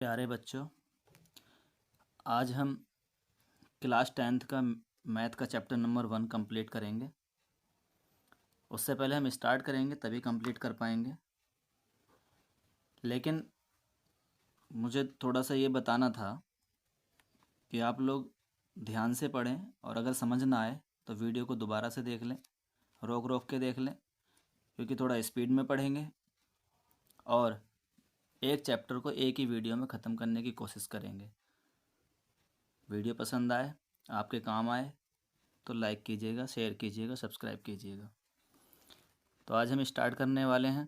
प्यारे बच्चों, आज हम क्लास 10th का मैथ का चैप्टर नंबर 1 कंप्लीट करेंगे। उससे पहले हम स्टार्ट करेंगे तभी कंप्लीट कर पाएंगे। लेकिन मुझे थोड़ा सा ये बताना था कि आप लोग ध्यान से पढ़ें और अगर समझ ना आए तो वीडियो को दोबारा से देख लें, रोक रोक के देख लें, क्योंकि थोड़ा स्पीड में पढ़ेंगे और एक चैप्टर को एक ही वीडियो में ख़त्म करने की कोशिश करेंगे। वीडियो पसंद आए, आपके काम आए तो लाइक कीजिएगा, शेयर कीजिएगा, सब्सक्राइब कीजिएगा। तो आज हम स्टार्ट करने वाले हैं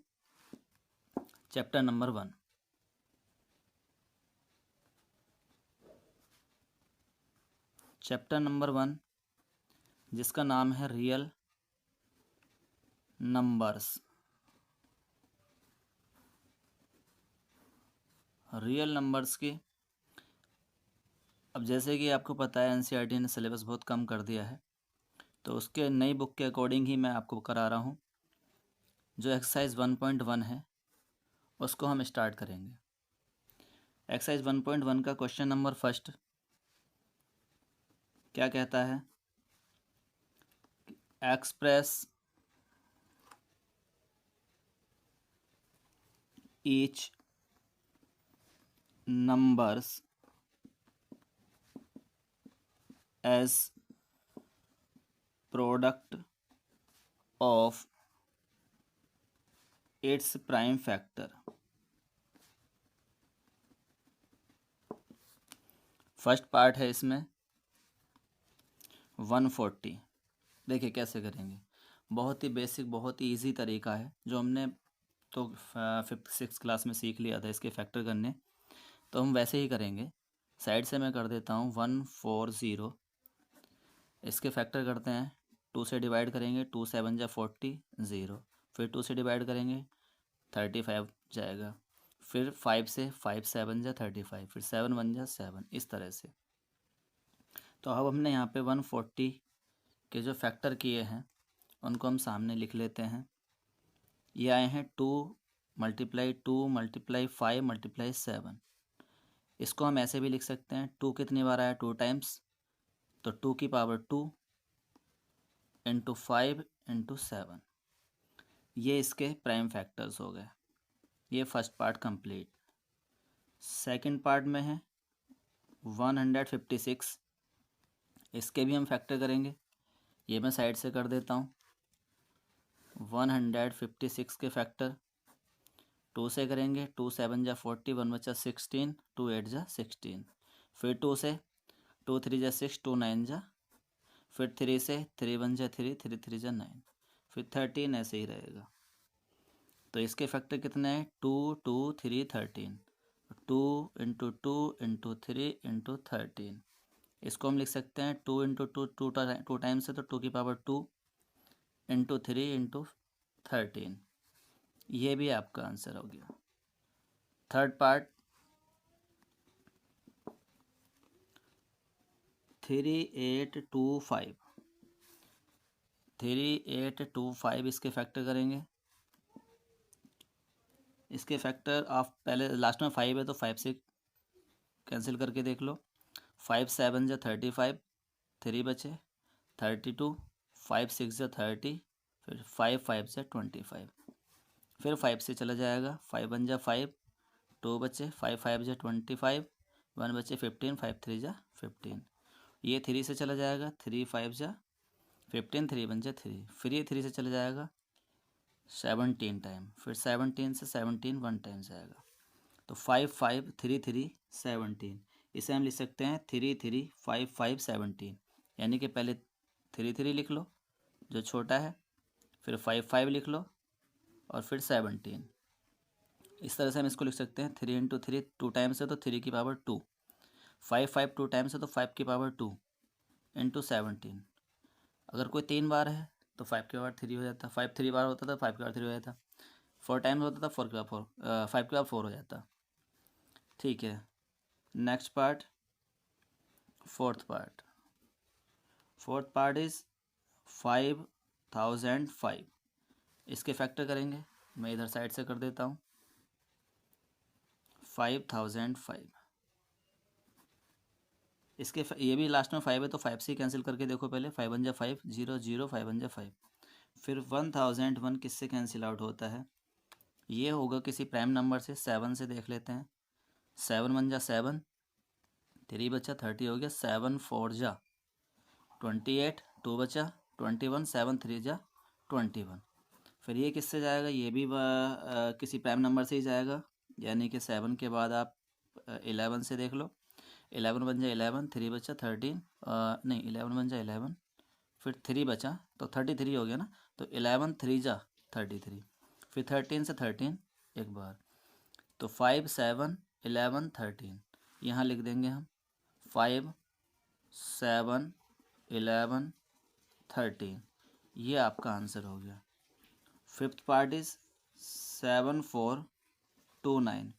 चैप्टर नंबर 1। चैप्टर नंबर 1 जिसका नाम है रियल नंबर्स। रियल नंबर्स की अब जैसे कि आपको पता है एनसीईआरटी ने सिलेबस बहुत कम कर दिया है, तो उसके नई बुक के अकॉर्डिंग ही मैं आपको करा रहा हूँ। जो एक्सरसाइज 1.1 है उसको हम स्टार्ट करेंगे। एक्सरसाइज 1.1 का क्वेश्चन नंबर फर्स्ट क्या कहता है? Express each numbers as product of its prime factor। First part है इसमें 140। देखिए कैसे करेंगे, बहुत ही बेसिक, बहुत ही इजी तरीका है जो हमने तो 5th 6th क्लास में सीख लिया था इसके फैक्टर करने। तो हम वैसे ही करेंगे। साइड से मैं कर देता हूँ 140। इसके फैक्टर करते हैं, 2 से डिवाइड करेंगे, 2 7 जा 40, 0। फिर 2 से डिवाइड करेंगे 35 जाएगा। फिर 5 से 5 7 जा 35, फिर 7 1 जा 7, इस तरह से। तो अब हमने यहाँ पे 140 के जो फैक्टर किए हैं उनको हम सामने लिख लेते हैं। ये आए हैं 2 × 2 × 5 × 7। इसको हम ऐसे भी लिख सकते हैं, 2 कितनी बार आया? 2 टाइम्स, तो 2 की पावर 2 × 5 × 7। ये इसके प्राइम फैक्टर्स हो गए। ये first part complete. Second part में है 156। इसके भी हम फैक्टर करेंगे। ये मैं साइड से कर देता हूँ। 156 के फैक्टर 2 से करेंगे, 2 7 जा 40, 1 बचा 16, 2 8 जा 16। फिर 2 से 2 3 जा 6, 2 9 जा, फिर 3 से 3 1 जा 3, 3 3 जा 9, फिर 13, ऐसे ही रहेगा। तो इसके फैक्टर कितने हैं? 2 2 3 13। 2 × 2 × 3 × 13। इसको हम लिख सकते हैं 2 × 2 2 टाइम्स है तो 2 की पावर 2 × 3 × 13। ये भी आपका आंसर हो गया। Third part 3825। 3825 इसके फैक्टर करेंगे। इसके फैक्टर आप पहले लास्ट में 5 है तो 5 से कैंसिल करके देख लो। 5 7 जा 35, 3 बचे 32, 5 6 जा 30, फिर 5 5 जा 25, फिर 5 से चला जाएगा, 5 1 जा 5, 2 बचे, 5 5 जा 25, 1 बचे 15, 5 3 जा 15। ये 3 से चला जाएगा, 3 5 जा 15, 3 1 जा 3, फिर ये 3 से चला जाएगा 17 टाइम, फिर 17 से 17 1 टाइम जाएगा। तो 5 5 3 3 17। इसे हम लिख सकते हैं 3 3 5 5 17। यानी कि पहले 3 3 लिख लो जो छोटा है, फिर 5 5 लिख लो और फिर 17। इस तरह से हम इसको लिख सकते हैं 3 × 3 2 टाइम्स है तो 3 की पावर 2, 5 5 2 टाइम्स है तो 5 की पावर 2 × 17। अगर कोई 3 बार है तो 5 की पावर 3 हो जाता, 5 3 बार होता था 5 की पावर 3 हो जाता, 4 टाइम्स होता था 4 की पावर 4, 5 की पावर 4 हो जाता। ठीक है, next part fourth part is 5005। इसके फैक्टर करेंगे। मैं इधर साइड से कर देता हूँ। 5005। इसके ये भी लास्ट में 5 है तो 5 से कैंसिल करके देखो पहले। 5 वन जा 5, 0 0, 5 वन जा 5। फिर 1001 किससे कैंसिल आउट होता है? ये होगा किसी प्राइम नंबर से। 7 से देख लेते हैं। 7 वन जा 7, 3 बचा, 30 हो गया। 7 4 जा 28, 2 बचा, 21, 7 3 जा 21। फिर ये किससे जाएगा? ये भी किसी प्राइम नंबर से ही जाएगा, यानी कि 7 के बाद आप 11 से देख लो। 11 बन जा 11, 3 बचा 13, नहीं 11 बन जा 11, फिर 3 बचा तो 33 हो गया ना। तो 11 3 जा 33, फिर 13 से 13 एक बार, तो 5 7 11 13। यहाँ लिख देंगे हम 5 7 11 13। ये आपका आंसर हो गया। Fifth part is 7 4 2 9।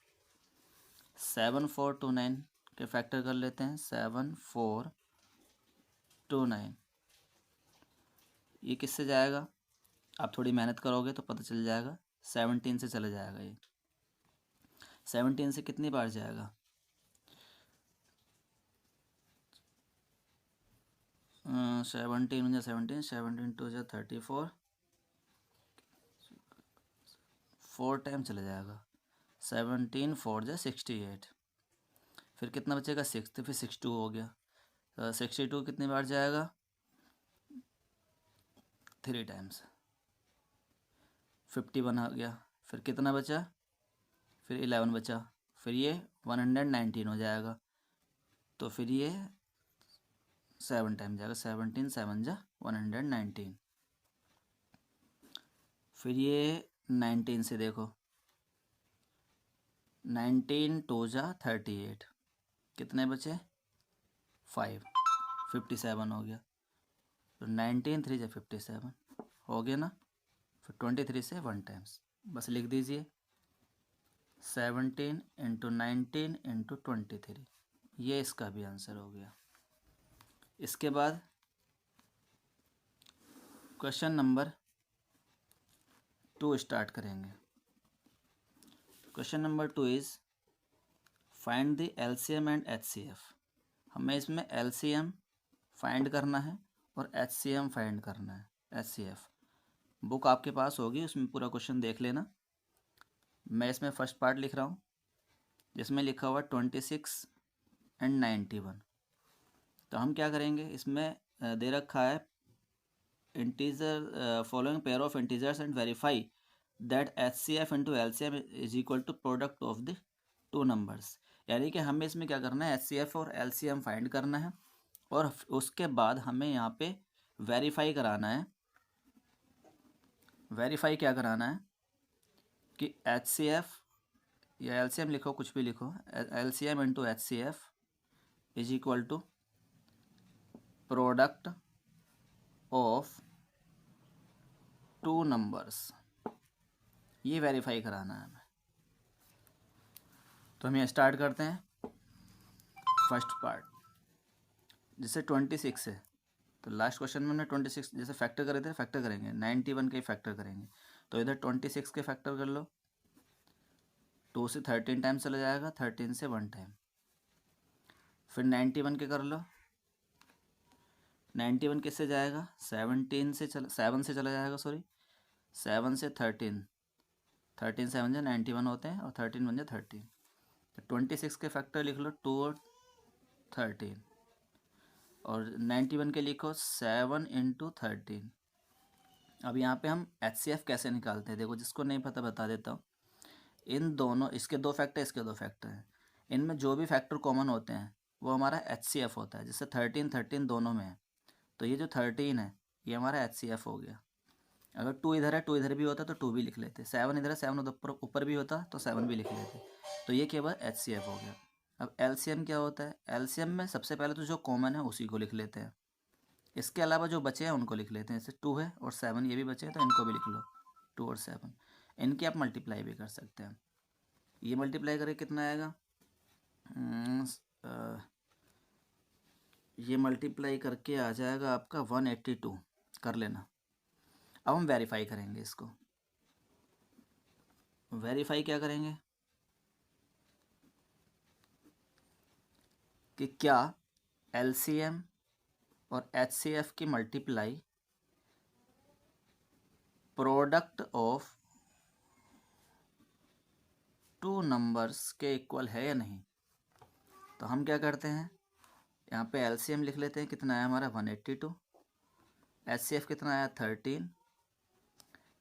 7 4 2 9 के फैक्टर कर लेते हैं। 7 4 2 9, ये किससे जाएगा? आप थोड़ी मेहनत करोगे तो पता चल जाएगा। 17 से चला जाएगा ये। 17 से कितनी बार जाएगा? 17 17, 17 2 जा 34, 4 टाइम चला जाएगा। 17 4 जा 68, फिर कितना बचेगा? 6, तो फिर 62 हो गया। 62 कितनी बार जाएगा? 3 टाइम्स। 51 आ गया। फिर कितना बचा? फिर 11 बचा। फिर ये 119 हो जाएगा, तो फिर ये 7 टाइम जाएगा। 17 7 जा 119। फिर ये 19 से देखो। 19 2 जा 38, कितने बचे? 5, 57 हो गया। तो 19 3 जा 57 हो गया ना। फिर 23 से 1 टाइम्स, बस लिख दीजिए 17 इंटू 19 इंटू 23। ये इसका भी आंसर हो गया। इसके बाद क्वेश्चन नंबर 2 स्टार्ट करेंगे। Question number 2 is find the LCM and HCF. हमें इसमें एलसीएम फाइंड करना है और एचसीएम फाइंड करना है। एचसीएफ बुक आपके पास होगी, उसमें पूरा क्वेश्चन देख लेना। मैं इसमें फर्स्ट पार्ट लिख रहा हूँ, जिसमें लिखा हुआ 26 एंड 91। तो हम क्या करेंगे, इसमें दे रखा है integer following pair of integers and verify that HCF into LCM is equal to product of the two numbers. यानी कि हमें इसमें क्या करना है, HCF और LCM फाइंड करना है, और उसके बाद हमें यहाँ पे वेरीफाई कराना है। वेरीफाई क्या कराना है कि HCF या LCM लिखो, कुछ भी लिखो, LCM into HCF is equal to product of two numbers. ये वेरीफाई कराना है हमें। तो हम ये स्टार्ट करते हैं फर्स्ट पार्ट, जिससे 26 है। तो लास्ट क्वेश्चन में हमने 26 जैसे फैक्टर करे थे, फैक्टर करेंगे 91 के फैक्टर करेंगे। तो इधर 26 के फैक्टर कर लो। 2 से 13 टाइम चला जाएगा, 13 से 1 टाइम। फिर 91 के कर लो। 91 किससे जाएगा? 7 से चला जाएगा, सॉरी 7 से 13, 13 7 जा 91 होते हैं, और 13 1 जा 13। तो 26 के फैक्टर लिख लो 2 और 13, और 91 के लिखो 7 इंटू 13। अब यहाँ पे हम HCF कैसे निकालते हैं, देखो जिसको नहीं पता बता देता हूँ। इन दोनों, इसके 2 फैक्टर, इसके 2 फैक्टर हैं, इनमें जो भी फैक्टर कॉमन होते हैं वो हमारा HCF होता है। जैसे 13 13 दोनों में है, तो ये जो 13 है ये हमारा HCF हो गया। अगर 2 इधर है, 2 इधर भी होता तो 2 भी लिख लेते। 7 इधर है, 7 उधर ऊपर भी होता तो 7 भी लिख लेते। तो ये केवल HCF हो गया। अब LCM क्या होता है? LCM में सबसे पहले तो जो कॉमन है उसी को लिख लेते हैं, इसके अलावा जो बचे हैं उनको लिख लेते हैं। जैसे 2 है और 7 ये भी बचे हैं, तो इनको भी लिख लो, 2 और 7। इनकी आप मल्टीप्लाई भी कर सकते हैं। ये मल्टीप्लाई करके कितना आएगा? ये मल्टीप्लाई करके आ जाएगा आपका 182, कर लेना। अब हम वेरीफाई करेंगे इसको। वेरीफाई क्या करेंगे? कि क्या एलसीएम और एचसीएफ की multiply product of two numbers के इक्वल है या नहीं। तो हम क्या करते हैं, यहाँ पे एलसीएम लिख लेते हैं, कितना आया हमारा 182, एचसीएफ कितना आया 13,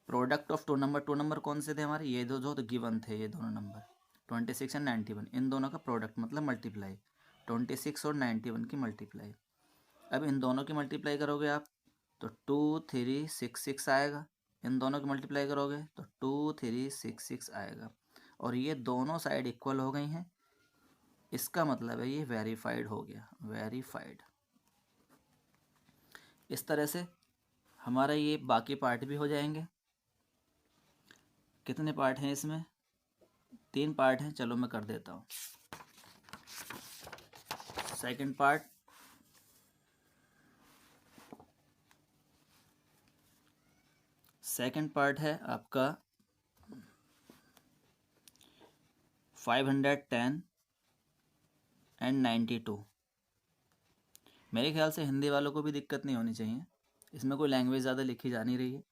प्रोडक्ट ऑफ टू नंबर कौन से थे हमारे, ये दो जो तो गिवन थे, ये दोनों नंबर 26 एंड 91, इन दोनों का प्रोडक्ट मतलब मल्टीप्लाई, 26 और 91 की मल्टीप्लाई। अब इन दोनों की मल्टीप्लाई करोगे आप तो 2366 आएगा, इन दोनों की मल्टीप्लाई करोगे तो 2366 आएगा, और ये दोनों साइड इक्वल हो गई हैं, इसका मतलब है ये वेरीफाइड हो गया, वेरीफाइड। इस तरह से हमारा ये बाकी पार्ट भी हो जाएंगे। कितने पार्ट हैं इसमें, 3 पार्ट हैं, चलो मैं कर देता हूँ। सेकंड पार्ट, है आपका 510 एंड 92। मेरे ख्याल से हिंदी वालों को भी दिक्कत नहीं होनी चाहिए, इसमें कोई लैंग्वेज ज़्यादा लिखी जा नहीं रही है,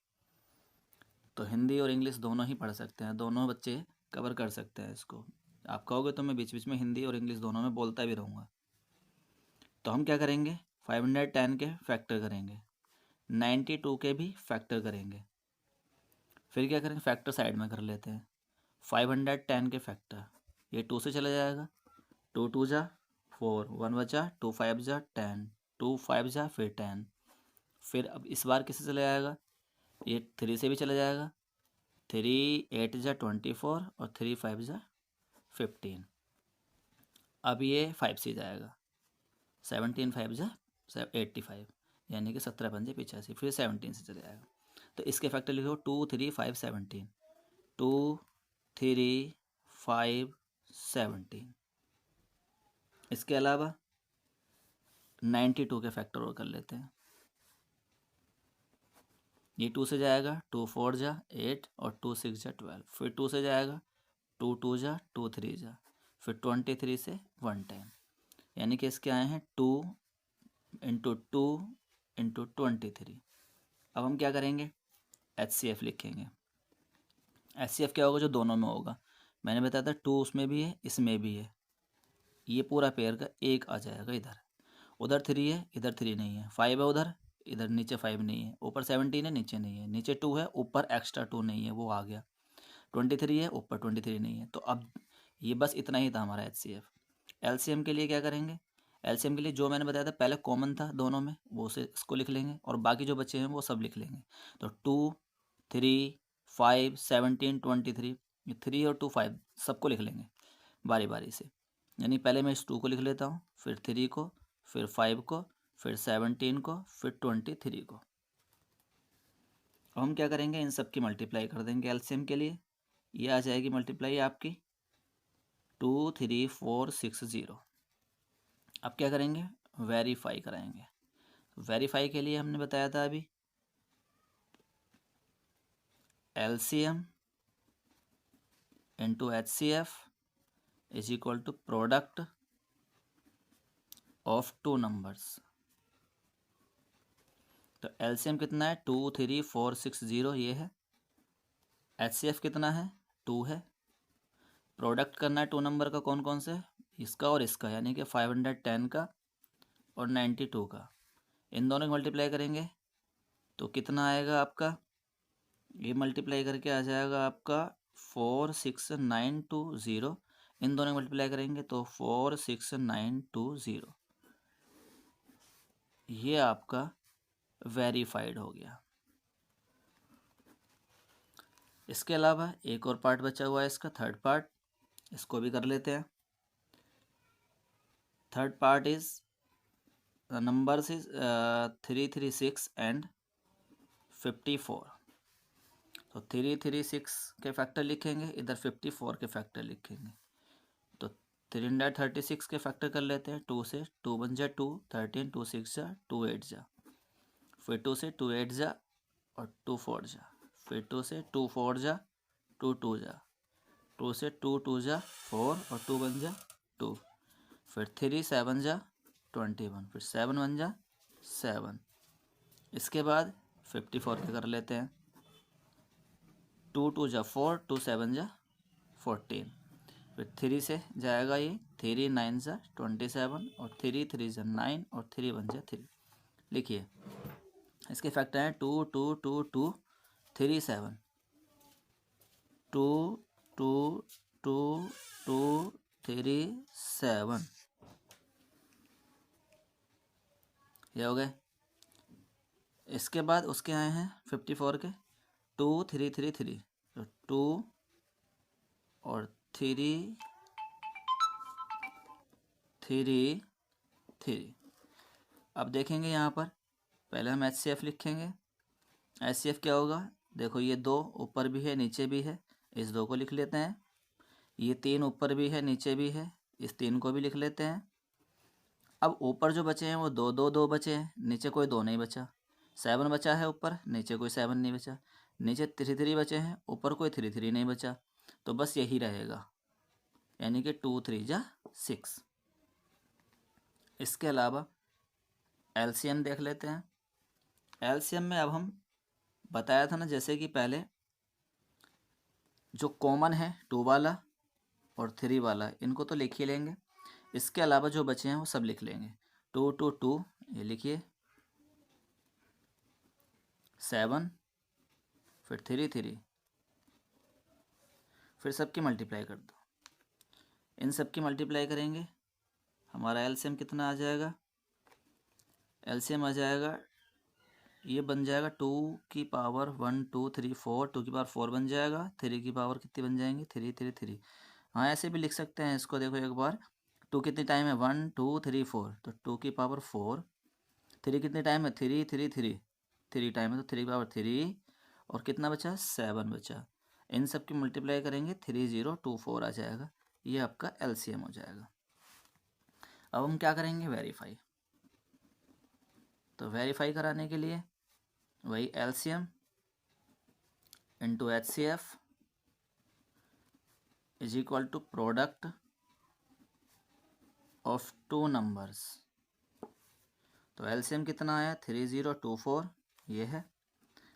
तो हिंदी और इंग्लिश दोनों ही पढ़ सकते हैं, दोनों बच्चे कवर कर सकते हैं इसको। आप कहोगे तो मैं बीच बीच में हिंदी और इंग्लिश दोनों में बोलता भी रहूँगा। तो हम क्या करेंगे, 510 के फैक्टर करेंगे, 92 के भी फैक्टर करेंगे, फिर क्या करेंगे, फैक्टर साइड में कर लेते हैं। 510 के फैक्टर, ये 2 से चला जाएगा, 2 2 जा 4, 1 बचा, 2 5 जा 10, 2 5 जा फिर 10, फिर अब इस बार किससे चला जाएगा, ये 3 से भी चला जाएगा, 3 8 जा 24 और 3 5 जा 15। अब ये 5 से जाएगा, 17 5 जा 85, यानी कि 17 पंजे 85, फिर 17 से चले जाएगा। तो इसके फैक्टर लिखो 2 3 5 17, 2 3 5 17। इसके अलावा 92 के फैक्टर और कर लेते हैं, ये 2 से जाएगा, 2 4 जा 8 और 2 6 जा 12, फिर 2 से जाएगा, 2 2 जा 2 3 जा, फिर 23 से 110, यानी कि इसके आए हैं 2 इंटू 2 इंटू 23। अब हम क्या करेंगे, HCF लिखेंगे। HCF क्या होगा, जो दोनों में होगा, मैंने बताया था 2 उसमें भी है इसमें भी है, ये पूरा पेयर का एक आ जाएगा इधर, उधर 3 है इधर 3 नहीं है, 5 है उधर, इधर नीचे 5 नहीं है, ऊपर 17 है नीचे नहीं है, नीचे 2 है ऊपर एक्स्ट्रा 2 नहीं है, वो आ गया, 23 है ऊपर 23 नहीं है। तो अब ये बस इतना ही था हमारा HCF। LCM के लिए क्या करेंगे, LCM के लिए जो मैंने बताया था पहले कॉमन था दोनों में, वो से इसको लिख लेंगे, और बाकी जो बचे हैं वो सब लिख लेंगे। तो 2 3 5 17 23, ये 3 और 2 5 सबको लिख लेंगे बारी बारी से, यानी पहले मैं इस 2 को लिख लेता हूँ, फिर 3 को, फिर 5 को, फिर 17 को, फिर 23 को। अब हम क्या करेंगे, इन सब की मल्टीप्लाई कर देंगे LCM के लिए, ये आ जाएगी मल्टीप्लाई आपकी 23460। अब क्या करेंगे, वेरीफाई कराएंगे। वेरीफाई के लिए हमने बताया था अभी LCM into HCF is equal to product of two numbers. तो LCM कितना है 23460 ये है, HCF कितना है 2 है, प्रोडक्ट करना है टू नंबर का कौन कौन से, इसका और इसका, यानी कि 510 का और 92 का, इन दोनों की मल्टीप्लाई करेंगे तो कितना आएगा आपका, ये मल्टीप्लाई करके आ जाएगा आपका 46920, इन दोनों की मल्टीप्लाई करेंगे तो 46920, ये आपका वेरीफाइड हो गया। इसके अलावा एक और पार्ट बचा हुआ है इसका, थर्ड पार्ट, इसको भी कर लेते हैं। Third part is numbers is 336 and 54। तो 336 के फैक्टर लिखेंगे, इधर 54 के फैक्टर लिखेंगे, तो 336 के फैक्टर कर लेते हैं, 2 से, 2 1 जा 2, 13, 2 6 जा 2 8 जा, फिर 2 से 2 8 जा और 2 4 जा, फिर 2 से 2 4 जा 2 2 जा, 2 से 2 2 जा 4 और 2 1 जा 2, फिर 3 7 जा 21, फिर 7 1 जा 7। इसके बाद 54 के कर लेते हैं। 2 2 जा 4, 2 7 जा 14। फिर 3 से जाएगा ये, 3 9 जा 27 और 3 3 जा 9 और 3 1 जा 3। लिखिए इसके फैक्टर हैं 2 2 2 2 3 7, 2 2 2 2 3 7। ये हो गए। इसके बाद उसके आए हैं 54 के 2 3 3 3, तो 2 और 3 3 3। अब देखेंगे यहाँ पर, पहले हम HCF लिखेंगे। HCF क्या होगा, देखो ये 2 ऊपर भी है नीचे भी है, इस 2 को लिख लेते हैं। ये 3 ऊपर भी है नीचे भी है, इस 3 को भी लिख लेते हैं। अब ऊपर जो बचे हैं वो 2 2 2 बचे हैं, नीचे कोई 2 नहीं बचा। 7 बचा है ऊपर, नीचे कोई 7 नहीं बचा। नीचे 3 3 बचे हैं, ऊपर कोई 3 3 नहीं बचा। तो बस यही रहेगा, यानी कि 2 3 जा 6। इसके अलावा LCM देख लेते हैं। LCM में अब हम बताया था ना, जैसे कि पहले जो कॉमन है 2 वाला और 3 वाला, इनको तो लिख ही लेंगे। इसके अलावा जो बचे हैं वो सब लिख लेंगे। 2 2 2 ये लिखिए, 7, फिर 3 3, फिर सबकी मल्टीप्लाई कर दो। इन सब की मल्टीप्लाई करेंगे, हमारा LCM कितना आ जाएगा। LCM आ जाएगा, ये बन जाएगा 2 की पावर 1 2 3 4, 2 की पावर 4 बन जाएगा। 3 की पावर कितनी बन जाएंगी, 3 3 3। हाँ ऐसे भी लिख सकते हैं इसको, देखो एक बार। 2 कितनी टाइम है, 1 2 3 4, तो 2 की पावर 4। 3 कितने टाइम है, 3 3 3। 3 टाइम है तो 3 की पावर 3, और कितना बचा, 7 बचा। इन सब की मल्टीप्लाई करेंगे, 3024 आ जाएगा। ये आपका LCM हो जाएगा। अब हम क्या करेंगे, वेरीफाई। तो वेरीफाई कराने के लिए वही LCM into HCF is equal to product of 2 numbers. तो LCM कितना आया, 3024, ये है।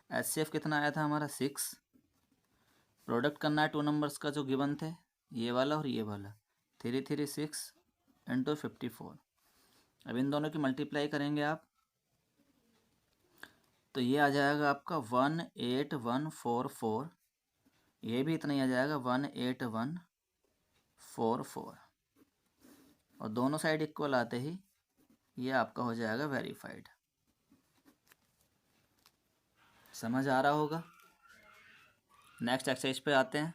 HCF कितना आया था हमारा, 6। प्रोडक्ट करना है 2 नंबर्स का जो गिवन थे, ये वाला और ये वाला, 336 इंटू 54। अब इन दोनों की मल्टीप्लाई करेंगे आप, तो ये आ जाएगा आपका 18144। ये भी इतना ही आ जाएगा, 18144। और दोनों साइड इक्वल आते ही ये आपका हो जाएगा वेरीफाइड। समझ आ रहा होगा। नेक्स्ट एक्सरसाइज पे आते हैं।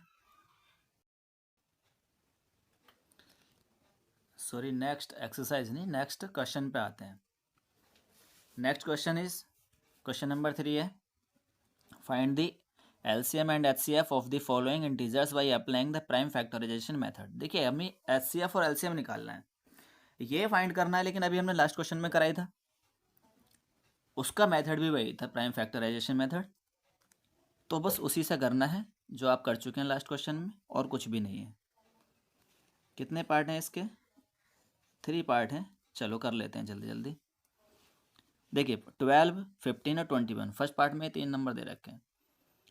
सॉरी, नेक्स्ट एक्सरसाइज नहीं, नेक्स्ट क्वेश्चन पे आते हैं। Next question is question number 3 है, find the LCM and HCF of the following integers by applying the prime factorisation method. देखिए हमें HCF और LCM निकालना है, ये फाइंड करना है, लेकिन अभी हमने लास्ट क्वेश्चन में कराई था, उसका मेथड भी वही था, प्राइम फैक्टराइजेशन मेथड। तो बस उसी से करना है जो आप कर चुके हैं लास्ट क्वेश्चन में, और कुछ भी नहीं है। कितने पार्ट हैं इसके, 3 पार्ट हैं। चलो कर लेते हैं जल्दी जल्दी। देखिए 12 15 और 21, फर्स्ट पार्ट में 3 नंबर दे रखे हैं।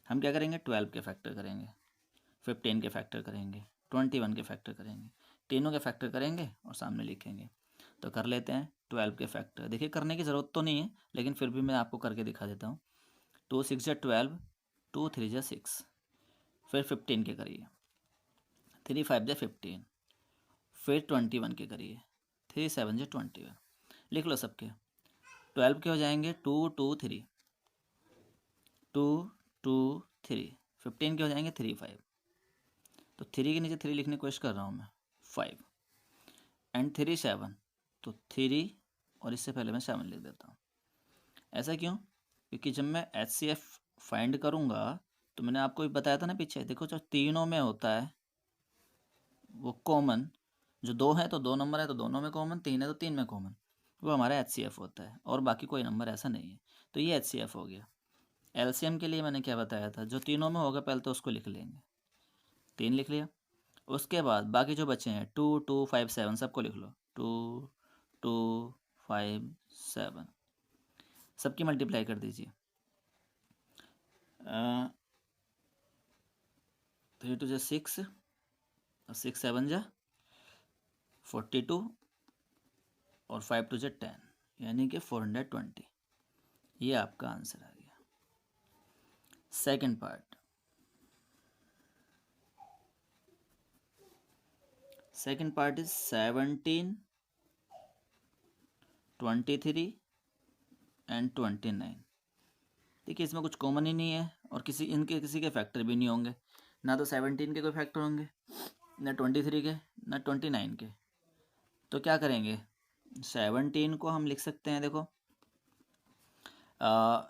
हम क्या करेंगे, 12 के फैक्टर करेंगे, 15 के फैक्टर करेंगे, 21 के फैक्टर करेंगे, तीनों के फैक्टर करेंगे और सामने लिखेंगे। तो कर लेते हैं 12 के फैक्टर। देखिए करने की ज़रूरत तो नहीं है, लेकिन फिर भी मैं आपको करके दिखा देता हूँ। 2 6 जा 12, 2 3 जा 6, फिर 15 के करिए, 3 5 जा 15, फिर 21 के करिए, 3 7 जा 21। लिख लो सबके। 12 के हो जाएंगे 2 2 3, 2 2 3। 15 के हो जाएंगे 3 5, तो 3 के नीचे 3 लिखने की कोशिश कर रहा हूँ मैं, 5 एंड 3 7, तो 3 और इससे पहले मैं 7 लिख देता हूँ। ऐसा क्यों, क्योंकि जब मैं HCF फाइंड करूँगा तो मैंने आपको भी बताया था ना पीछे, देखो जो तीनों में होता है वो कॉमन, जो 2 है तो 2 नंबर है तो दोनों में कॉमन, 3 है तो 3 में कॉमन, वो हमारा HCF होता है, और बाकी कोई नंबर ऐसा नहीं है। तो ये HCF हो गया। LCM के लिए मैंने क्या बताया था, जो तीनों में होगा पहले तो उसको लिख लेंगे, 3 लिख लिया। उसके बाद बाकी जो बचे हैं 2 2 5 7 सबको लिख लो। 2 2 5 7, सबकी मल्टीप्लाई कर दीजिए। 3 2 जा 6, 6 7 जा 42 और 5 2 जा 10, यानी कि 420। ये आपका आंसर आ गया। Second part, second part is 17 23 and 29। देखिए इसमें कुछ कॉमन ही नहीं है और इनके किसी के फैक्टर भी नहीं होंगे, ना तो 17 के कोई फैक्टर होंगे, ना 23 के, ना 29 के। तो क्या करेंगे, 17 को हम लिख सकते हैं, देखो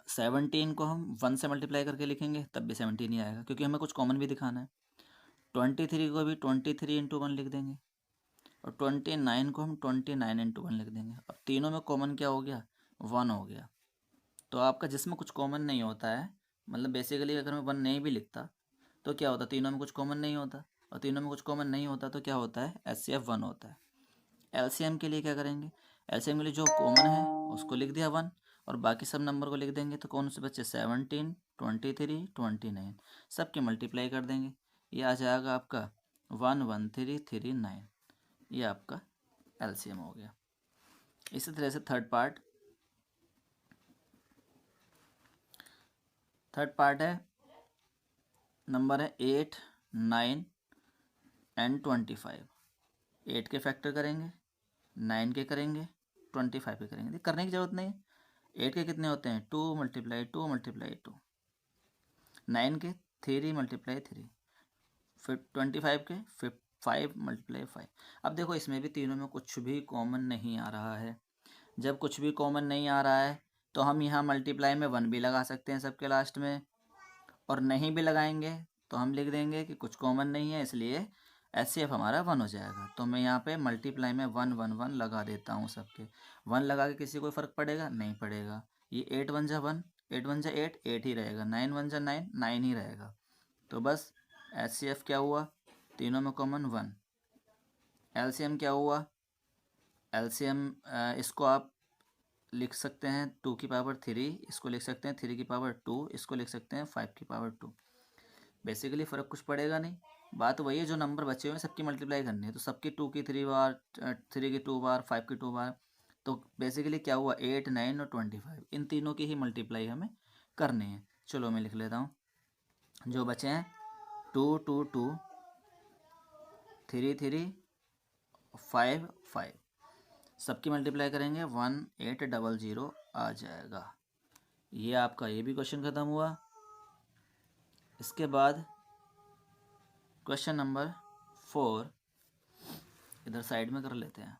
17 को हम 1 से मल्टीप्लाई करके लिखेंगे तब भी 17 ही आएगा, क्योंकि हमें कुछ कॉमन भी दिखाना है। 23 को भी 23 इंटू 1 लिख देंगे, और 29 को हम 29 इंटू 1 लिख देंगे। अब तीनों में कॉमन क्या हो गया, 1 हो गया। तो आपका जिसमें कुछ कॉमन नहीं होता है, मतलब बेसिकली अगर मैं 1 नहीं भी लिखता तो क्या होता, तीनों में कुछ कॉमन नहीं होता, और तीनों में कुछ कॉमन नहीं होता तो क्या होता है, HCF 1 होता है। LCM के लिए क्या करेंगे, LCM के लिए जो कॉमन है उसको लिख दिया 1, और बाकी सब नंबर को लिख देंगे। तो कौन से बच्चे, 17 23 29, सबके मल्टीप्लाई कर देंगे। ये आ जाएगा आपका 11339। ये आपका LCM हो गया। इसी तरह से थर्ड पार्ट है, नंबर है 8 9 एंड 25। 8 के फैक्टर करेंगे, 9 के करेंगे, 25 के करेंगे। करने की जरूरत नहीं है। 8 के कितने होते हैं, 2 × 2 × 2। 9 के 3 × 3। फिर 25 के 5 × 5। अब देखो इसमें भी तीनों में कुछ भी कॉमन नहीं आ रहा है। जब कुछ भी कॉमन नहीं आ रहा है तो हम यहाँ मल्टीप्लाई में 1 भी लगा सकते हैं सबके लास्ट में, और नहीं भी लगाएंगे तो हम लिख देंगे कि कुछ कॉमन नहीं है, इसलिए HCF हमारा 1 हो जाएगा। तो मैं यहाँ पे मल्टीप्लाई में 1 1 1 लगा देता हूँ सबके। 1 लगा के किसी को फ़र्क पड़ेगा, नहीं पड़ेगा। ये 8 1 जा 1, 8 1 जा 8, 8 ही रहेगा। 9 1 जा 9, 9 ही रहेगा। तो बस HCF क्या हुआ, तीनों में कॉमन 1। LCM क्या हुआ, LCM इसको आप लिख सकते हैं 2 की पावर 3, इसको लिख सकते हैं 3 की पावर 2, इसको लिख सकते हैं 5 की पावर 2। बेसिकली फ़र्क कुछ पड़ेगा नहीं। बात वही है, जो नंबर बचे हुए हैं सबकी मल्टीप्लाई करनी है, तो सबकी 2 की 3 बार, 3 की 2 बार, 5 की 2 बार। तो बेसिकली क्या हुआ, 8 9 और 25, इन तीनों की ही मल्टीप्लाई हमें करनी है। चलो मैं लिख लेता हूँ। जो बचे हैं 2 2 2, 3 3, 5 5, सबकी मल्टीप्लाई करेंगे 1800 आ जाएगा। ये आपका ये भी क्वेश्चन ख़त्म हुआ। इसके बाद क्वेश्चन नंबर 4 इधर साइड में कर लेते हैं।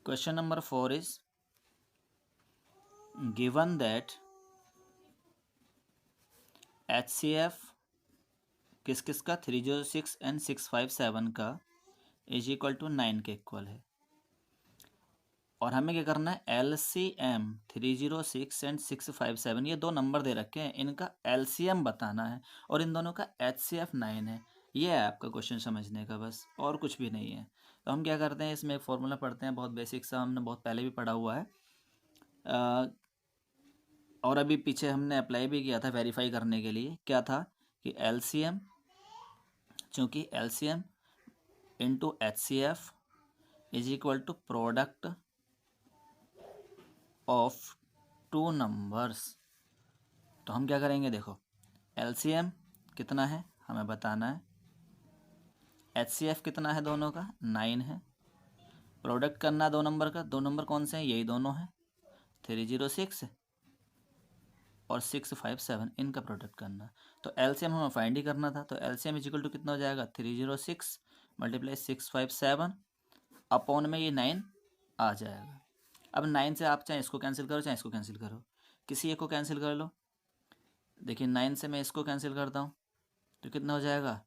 Question number 4 is given that HCF किस किस का 306 एंड 657 का इज इक्वल टू 9 के इक्वल है, और हमें क्या करना है, LCM 306 एंड 657, ये दो नंबर दे रखे हैं, इनका LCM बताना है, और इन दोनों का HCF 9 है। ये है आपका क्वेश्चन समझने का, बस और कुछ भी नहीं है। तो हम क्या करते हैं, इसमें एक फॉर्मूला पढ़ते हैं, बहुत बेसिक सा, हमने बहुत पहले भी पढ़ा हुआ है, और अभी पीछे हमने अप्लाई भी किया था वेरीफाई करने के लिए। क्या था कि LCM, चूँकि LCM into HCF is equal to product of 2 numbers. तो हम क्या करेंगे, देखो LCM कितना है हमें बताना है, HCF कितना है दोनों का, 9 है। प्रोडक्ट करना दो नंबर का, दो नंबर कौन से हैं, यही दोनों हैं, 306 और 657, इनका प्रोडक्ट करना। तो LCM हमें फाइंड ही करना था, तो LCM इज इक्वल टू कितना हो जाएगा, 306 × 657 अपॉन में ये 9 आ जाएगा। अब 9 से आप चाहे इसको कैंसिल करो चाहे इसको कैंसिल करो, किसी एक को कैंसिल कर लो। देखिए 9 से मैं इसको कैंसिल करता हूँ तो कितना हो जाएगा,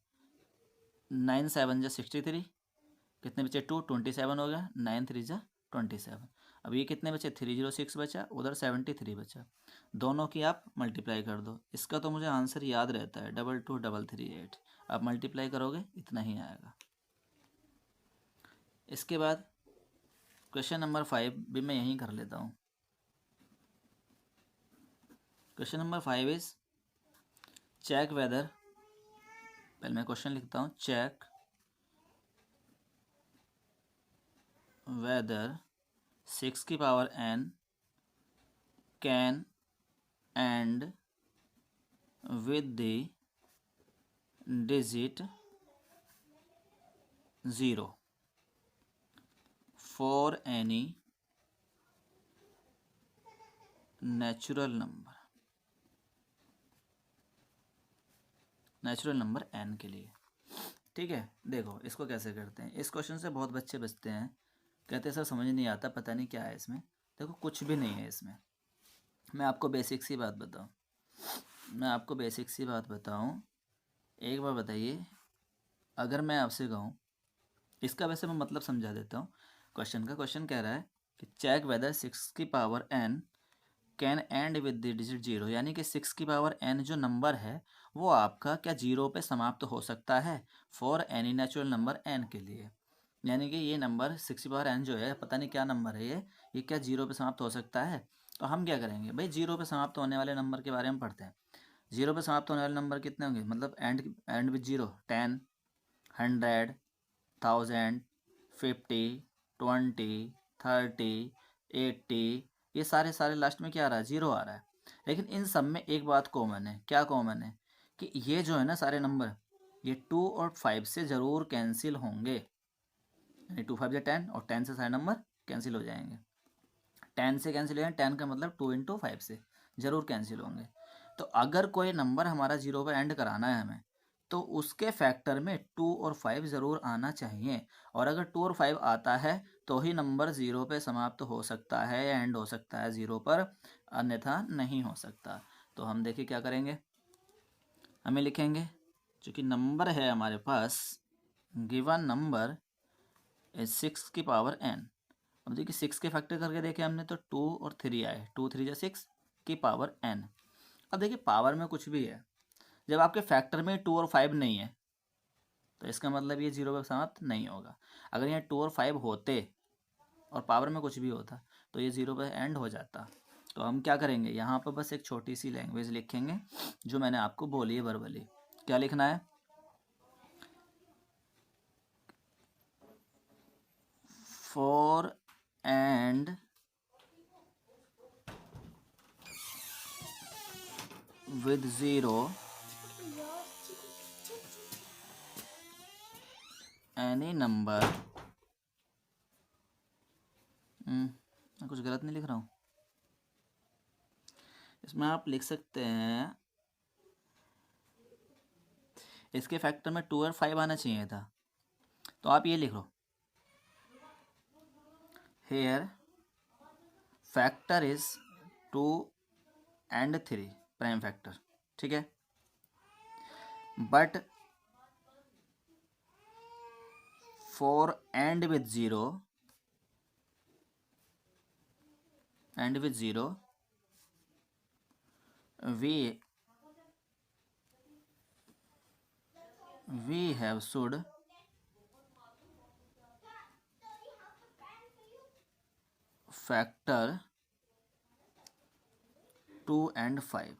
9 7 जा 63, कितने बचे 2, 27 हो गया, 9 3 जा 27। अब ये कितने बचे, 306 बचा, उधर 73 बचा, दोनों की आप मल्टीप्लाई कर दो। इसका तो मुझे आंसर याद रहता है, 22338। आप मल्टीप्लाई करोगे इतना ही आएगा। इसके बाद क्वेश्चन नंबर 5 भी मैं यहीं कर लेता हूँ। Question number 5 is check whether, पहले मैं क्वेश्चन लिखता हूँ, चेक वेदर 6 की power n can end with the digit 0 for any natural number n के लिए। ठीक है, देखो इसको कैसे करते हैं। इस क्वेश्चन से बहुत बच्चे बचते हैं, कहते हैं सर समझ नहीं आता, पता नहीं क्या है इसमें। देखो कुछ भी नहीं है इसमें, मैं आपको बेसिक सी बात बताऊं, एक बार बताइए, अगर मैं आपसे कहूँ, इसका वैसे मैं मतलब समझा देता हूँ क्वेश्चन का। क्वेश्चन कह रहा है कि चेक वेदर 6 की power n can and with the digit 0, यानी कि 6 की पावर n जो नंबर है वो आपका क्या 0 पे समाप्त हो सकता है, for any natural number n के लिए। यानी कि ये नंबर 6 की पावर n जो है, पता नहीं क्या नंबर है ये क्या 0 पे समाप्त हो सकता है। तो हम क्या करेंगे भाई, 0 पे समाप्त होने वाले नंबर के बारे में पढ़ते हैं। 0 पे समाप्त होने वाले नंबर कितने होंगे, मतलब एंड विद 0, 10, 100, 1000, 50, 20, 30, 80, ये सारे लास्ट में क्या आ रहा है, 0 आ रहा है। लेकिन इन सब में एक बात कॉमन है, क्या कॉमन है, कि ये जो है ना सारे नंबर, ये 2 और 5 से ज़रूर कैंसिल होंगे। यानी 2 5 10 और 10 से सारे नंबर कैंसिल हो जाएंगे। 10 से कैंसिल हो जाएंगे, 10 का मतलब 2 × 5 से ज़रूर कैंसिल होंगे। तो अगर कोई नंबर हमारा 0 पे एंड कराना है हमें, तो उसके फैक्टर में 2 और 5 ज़रूर आना चाहिए। और अगर 2 और 5 आता है तो ही नंबर 0 पे समाप्त हो सकता है या एंड हो सकता है 0 पर, अन्यथा नहीं हो सकता। तो हम देखिए क्या करेंगे, हमें लिखेंगे चूँकि नंबर है हमारे पास, गिवन नंबर 6 की पावर n। अब देखिए 6 के फैक्टर करके देखे हमने तो 2 और 3 आए, 2 3 जा 6 की पावर n। अब देखिए पावर में कुछ भी है, जब आपके फैक्टर में 2 और 5 नहीं है तो इसका मतलब ये 0 पे समाप्त नहीं होगा। अगर यहाँ 2 और 5 होते और पावर में कुछ भी होता तो ये 0 पे एंड हो जाता। तो हम क्या करेंगे, यहाँ पर बस एक छोटी सी लैंग्वेज लिखेंगे जो मैंने आपको बोली है वर्बली। क्या लिखना है, for and with 0 any number, मैं कुछ गलत नहीं लिख रहा हूँ इसमें, आप लिख सकते हैं इसके फैक्टर में 2 और 5 आना चाहिए था, तो आप ये लिख लो, here factor is 2 and 3 prime factor, ठीक है, but for end with 0 we have should factor 2 and 5।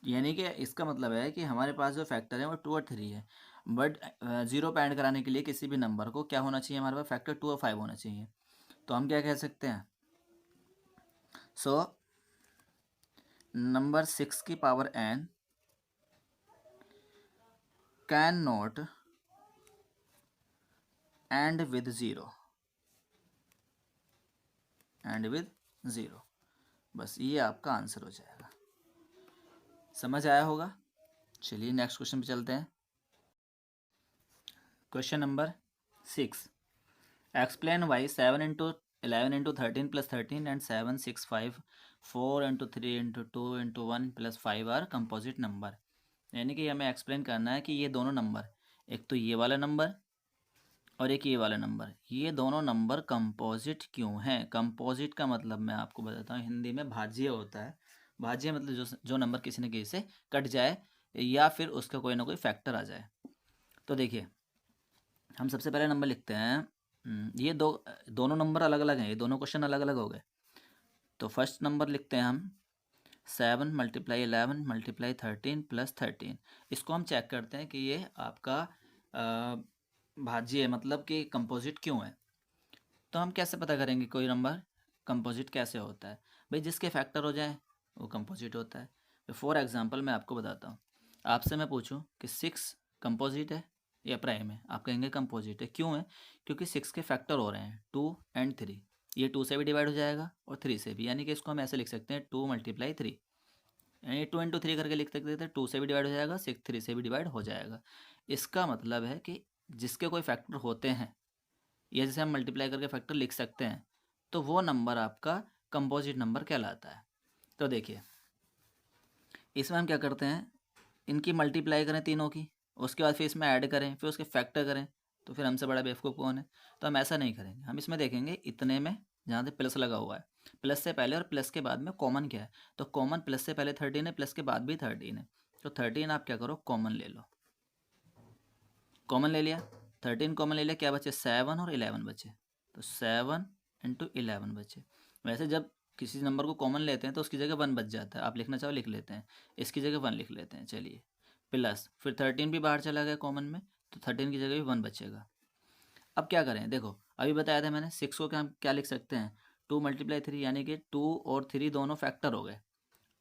यानी कि इसका मतलब है कि हमारे पास जो फैक्टर है वो 2 और 3 है, बट 0 पे एंड कराने के लिए किसी भी नंबर को क्या होना चाहिए, हमारे पास फैक्टर 2 और 5 होना चाहिए। तो हम क्या कह सकते हैं, सो नंबर 6 की power n can not and with 0, बस ये आपका आंसर हो जाएगा। समझ आया होगा। चलिए नेक्स्ट क्वेश्चन पे चलते हैं। Question number 6, explain why 7 × 11 × 13 + 13 and 7 6 5 4 × 3 × 2 × 1 + 5 are composite number. यानी कि हमें एक्सप्लेन करना है कि ये दोनों नंबर, एक तो ये वाला नंबर और एक ये वाला नंबर, ये दोनों नंबर कंपोजिट क्यों हैं? कंपोजिट का मतलब मैं आपको बताता हूँ, हिंदी में भाज्य होता है। भाज्य मतलब जो नंबर किसी न किसी से कट जाए या फिर उसका कोई ना कोई फैक्टर आ जाए। तो देखिए, हम सबसे पहले नंबर लिखते हैं। ये दोनों नंबर अलग अलग हैं, ये दोनों क्वेश्चन अलग अलग हो गए। तो फर्स्ट नंबर लिखते हैं हम 7 मल्टीप्लाई 11 मल्टीप्लाई 13 प्लस 13। इसको हम चेक करते हैं कि ये आपका भाज्य है, मतलब कि कंपोजिट क्यों है। तो हम कैसे पता करेंगे कोई नंबर कंपोजिट कैसे होता है? भाई जिसके फैक्टर हो जाए वो कंपोजिट होता है। फॉर एग्जांपल मैं आपको बताता हूँ, आपसे मैं पूछूं कि 6 कंपोजिट है या प्राइम है, आप कहेंगे कंपोजिट है। क्यों है? क्योंकि 6 के फैक्टर हो रहे हैं 2 एंड 3। ये 2 से भी डिवाइड हो जाएगा और 3 से भी, यानी कि इसको हम ऐसे लिख सकते हैं 2 मल्टीप्लाई 3, यानी 2 इंटू 3 करके लिख सकते थे। 2 से भी डिवाइड हो जाएगा, 6 3 से भी डिवाइड हो जाएगा। इसका मतलब है कि जिसके कोई फैक्टर होते हैं या जैसे हम मल्टीप्लाई करके फैक्टर लिख सकते हैं, तो वो नंबर आपका कंपोजिट नंबर कहलाता है। तो देखिए, इसमें हम क्या करते हैं, इनकी मल्टीप्लाई करें तीनों की, उसके बाद फिर इसमें ऐड करें, फिर उसके फैक्टर करें, तो फिर हमसे बड़ा बेवकूफ़ कौन है? तो हम ऐसा नहीं करेंगे। हम इसमें देखेंगे इतने में जहाँ से प्लस लगा हुआ है, प्लस से पहले और प्लस के बाद में कॉमन क्या है। तो कॉमन प्लस से पहले 13 है, प्लस के बाद भी 13 है। तो 13 आप क्या करो, कॉमन ले लो। कॉमन ले लिया, 13 कॉमन ले लिया, क्या बचे? 7 और 11 बचे। तो 7 इंटू 11 बचे। वैसे जब किसी नंबर को कॉमन लेते हैं तो उसकी जगह 1 बच जाता है, आप लिखना चाहो लिख लेते हैं, इसकी जगह 1 लिख लेते हैं। चलिए, प्लस फिर 13 भी बाहर चला गया कॉमन में, तो 13 की जगह भी 1 बचेगा। अब क्या करें? देखो, अभी बताया था मैंने 6 को क्या लिख सकते हैं, 2 मल्टीप्लाई 3, यानी कि 2 और 3 दोनों फैक्टर हो गए।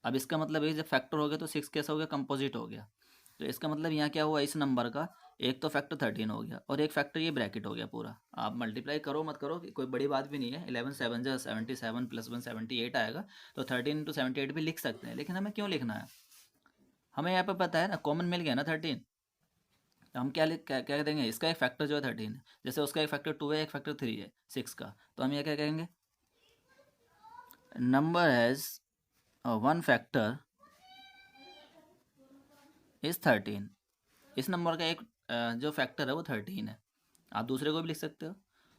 अब इसका मतलब है जब फैक्टर हो गया तो 6 कैसा हो गया, कंपोजिट हो गया। तो इसका मतलब यहाँ क्या हुआ, इस नंबर का एक तो फैक्टर 13 हो गया और एक फैक्टर ये ब्रैकेट हो गया पूरा। आप मल्टीप्लाई करो मत करो, कोई बड़ी बात भी नहीं है। 11 7 जा 77 प्लस 1 78 आएगा। तो 13 इंटू 78 भी लिख सकते हैं, लेकिन हमें क्यों लिखना है? हमें यहाँ पे पता है ना, कॉमन मिल गया ना 13। तो हम क्या देंगे, इसका एक फैक्टर जो है 13 है, जैसे उसका एक फैक्टर 2 है, एक फैक्टर 3 है 6 का। तो हम ये क्या कहेंगे, number has one factor is 13। इस नंबर का एक जो फैक्टर है वो 13 है। आप दूसरे को भी लिख सकते हो,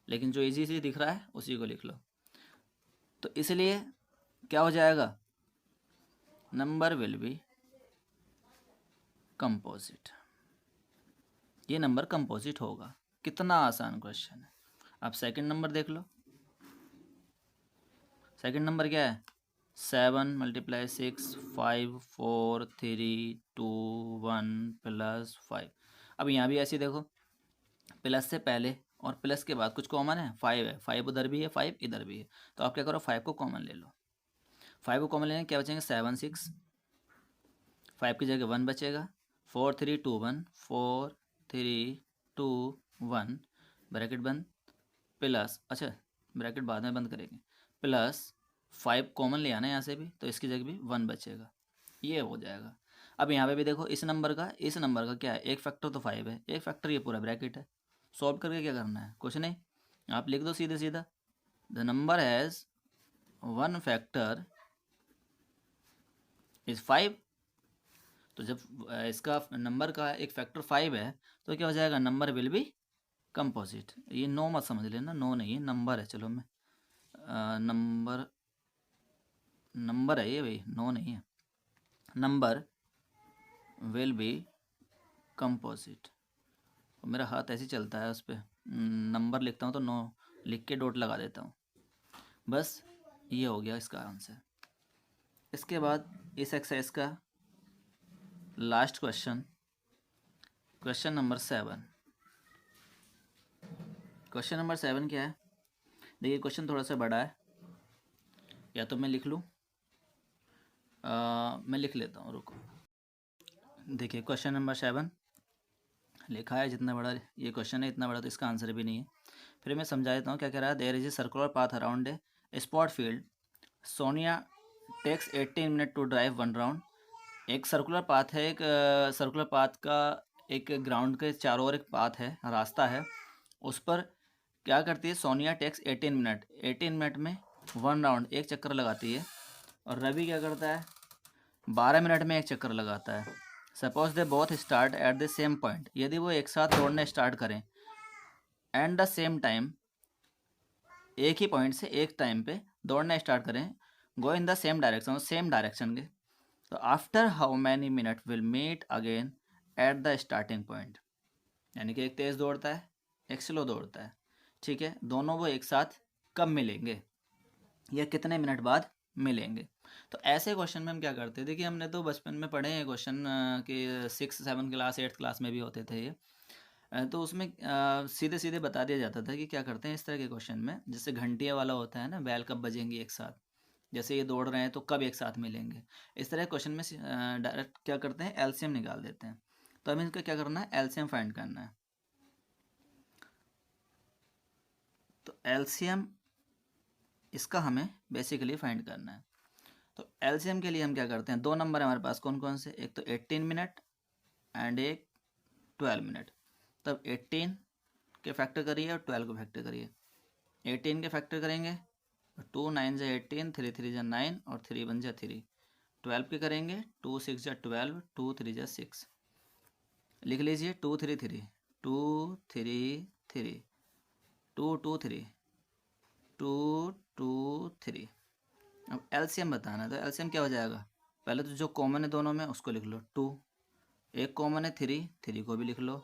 लेकिन जो इजी दिख रहा है उसी को लिख लो। तो इसलिए क्या हो जाएगा, नंबर विल बी कंपोजिट। ये नंबर कंपोजिट होगा। कितना आसान क्वेश्चन है। अब सेकंड नंबर देख लो। सेकंड नंबर क्या है, 7 मल्टीप्लाई 6 5 4 3 2 1 प्लस 5। अब यहाँ भी ऐसे देखो, प्लस से पहले और प्लस के बाद कुछ कॉमन है, 5 है। 5 उधर भी है, 5 इधर भी है। तो आप क्या करो, 5 को कॉमन ले लो। 5 को कॉमन लेने क्या बचेंगे, 7 6, 5 की जगह 1 बचेगा। 4 3 2 1, 4 3 2 1 ब्रैकेट बंद, प्लस, अच्छा ब्रैकेट बाद में बंद करेंगे, प्लस 5 कॉमन ले आना यहाँ से भी, तो इसकी जगह भी 1 बचेगा। ये हो जाएगा। अब यहाँ पे भी देखो, इस नंबर का क्या है, एक फैक्टर तो 5 है, एक फैक्टर ये पूरा ब्रैकेट है। सॉल्व करके क्या करना है, कुछ नहीं, आप लिख दो सीधे सीधा, the number has one factor is 5। तो जब इसका नंबर का एक फैक्टर 5 है, तो क्या हो जाएगा, नंबर विल बी कंपोजिट। ये नो मत समझ लेना, नो नहीं है, नंबर है। चलो मैं नंबर है ये भाई, नो नहीं है। Number will be composite. मेरा हाथ ऐसे चलता है, उस पर नंबर लिखता हूँ तो नो लिख के डॉट लगा देता हूँ। बस ये हो गया इसका आंसर। इसके बाद इस एक्सरसाइज का last question, question number 7। Question number 7 क्या है, देखिए क्वेश्चन थोड़ा सा बड़ा है, या तो मैं लिख लूँ, मैं लिख लेता हूँ, रुको। देखिए क्वेश्चन नंबर 7 लिखा है, जितना बड़ा ये क्वेश्चन है इतना बड़ा तो इसका आंसर भी नहीं है। फिर मैं समझा देता हूँ क्या कह रहा है। There is a circular path around a spot field, Sonia takes 18 minute to drive 1 round. एक सर्कुलर पाथ है, एक सर्कुलर पाथ का एक ग्राउंड के चारों ओर एक पाथ है, रास्ता है। उस पर क्या करती है, सोनिया टेक्स 18 मिनट, 18 मिनट में 1 राउंड, एक चक्कर लगाती है। और रवि क्या करता है, 12 मिनट में एक चक्कर लगाता है। Suppose they both start at the same point, यदि वो एक साथ दौड़ना स्टार्ट करें एंड द सेम टाइम, एक ही पॉइंट से एक टाइम पे दौड़ना स्टार्ट करें, go in the same direction के, तो after how many minute will meet again at the starting point. यानी कि एक तेज़ दौड़ता है, एक स्लो दौड़ता है, ठीक है, दोनों वो एक साथ कब मिलेंगे या कितने मिनट बाद मिलेंगे। तो ऐसे क्वेश्चन में हम क्या करते थे कि हमने तो बचपन में पढ़े हैं क्वेश्चन कि 6, 7 क्लास 8 क्लास में भी होते थे ये। तो उसमें सीधे सीधे बता दिया जाता था कि क्या करते हैं इस तरह के क्वेश्चन में, जैसे घंटिया वाला होता है ना, बैल कब बजेंगी एक साथ, जैसे ये दौड़ रहे हैं तो कब एक साथ मिलेंगे, इस तरह क्वेश्चन में डायरेक्ट क्या करते हैं, एलसीएम निकाल देते हैं। तो हमें इनका क्या करना है, एलसीएम फाइंड करना है। तो एलसीएम इसका हमें बेसिकली फाइंड करना है। तो एलसीएम के लिए हम क्या करते हैं, दो नंबर है हमारे पास, कौन कौन से, एक तो 18 मिनट एंड एक 12 मिनट। तब 18 के फैक्टर करिए और 12 को फैक्टर करिए। 18 के फैक्टर करेंगे, 2 9 जा 18, 3 3 जा 9 और 3 1 जा 3। 12 के करेंगे, 2 6 जा 12, 2 3 जा 6। लिख लीजिए 2 3 3, 2 3 3, 2 2 3, 2 2 3। अब एलसीएम बताना है, तो एलसीएम क्या हो जाएगा, पहले तो जो कॉमन है दोनों में उसको लिख लो 2, एक कॉमन है 3, 3 को भी लिख लो,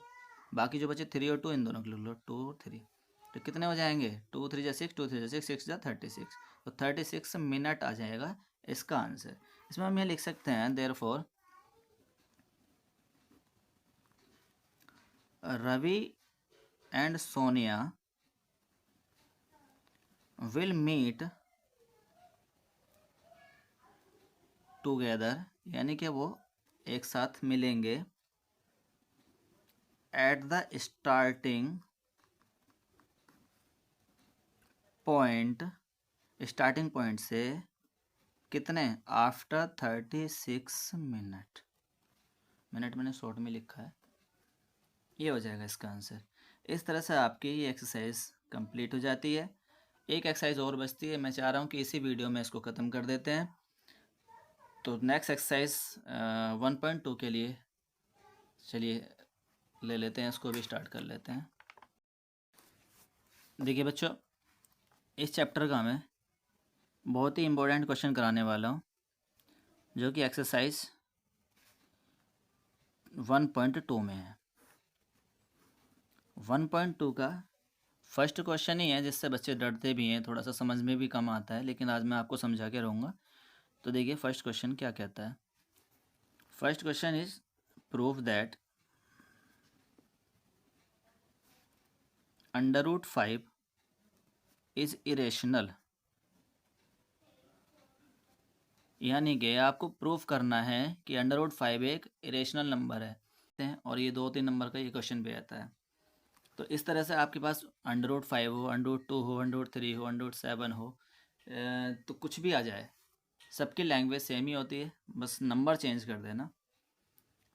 बाकी जो बचे 3 और 2 इन दोनों को लिख लो 2 3। तो कितने हो जाएंगे, 2 3 जा 6, 2 3 जा 6, 6 जा 36। तो 36 मिनट आ जाएगा इसका आंसर। इसमें हम ये लिख सकते हैं therefore Ravi and Sonia will meet together, यानी कि वो एक साथ मिलेंगे at the starting point, starting point से कितने, आफ्टर 36 मिनट। मिनट मैंने शॉर्ट में लिखा है, ये हो जाएगा इसका आंसर। इस तरह से आपकी ये एक्सरसाइज कंप्लीट हो जाती है। एक एक्सरसाइज और बचती है, मैं चाह रहा हूँ कि इसी वीडियो में इसको ख़त्म कर देते हैं। तो नेक्स्ट एक्सरसाइज 1.2 के लिए चलिए ले लेते हैं, इसको भी स्टार्ट कर लेते हैं। देखिए बच्चों, इस चैप्टर का मैं बहुत ही इम्पोर्टेंट क्वेश्चन कराने वाला हूँ, जो कि एक्सरसाइज 1.2 में है। 1.2 का फर्स्ट क्वेश्चन ही है जिससे बच्चे डरते भी हैं, थोड़ा सा समझ में भी कम आता है, लेकिन आज मैं आपको समझा के रहूँगा। तो देखिए फर्स्ट क्वेश्चन क्या कहता है। First question is prove that √5 is irrational. यानी कि आपको प्रूफ करना है कि √5 एक इरेशनल नंबर है, और ये 2-3 नंबर का ये क्वेश्चन भी आता है। तो इस तरह से आपके पास √5 हो, √2 हो, √3 हो, √7 हो, तो कुछ भी आ जाए, सबकी लैंग्वेज सेम ही होती है, बस नंबर चेंज कर देना।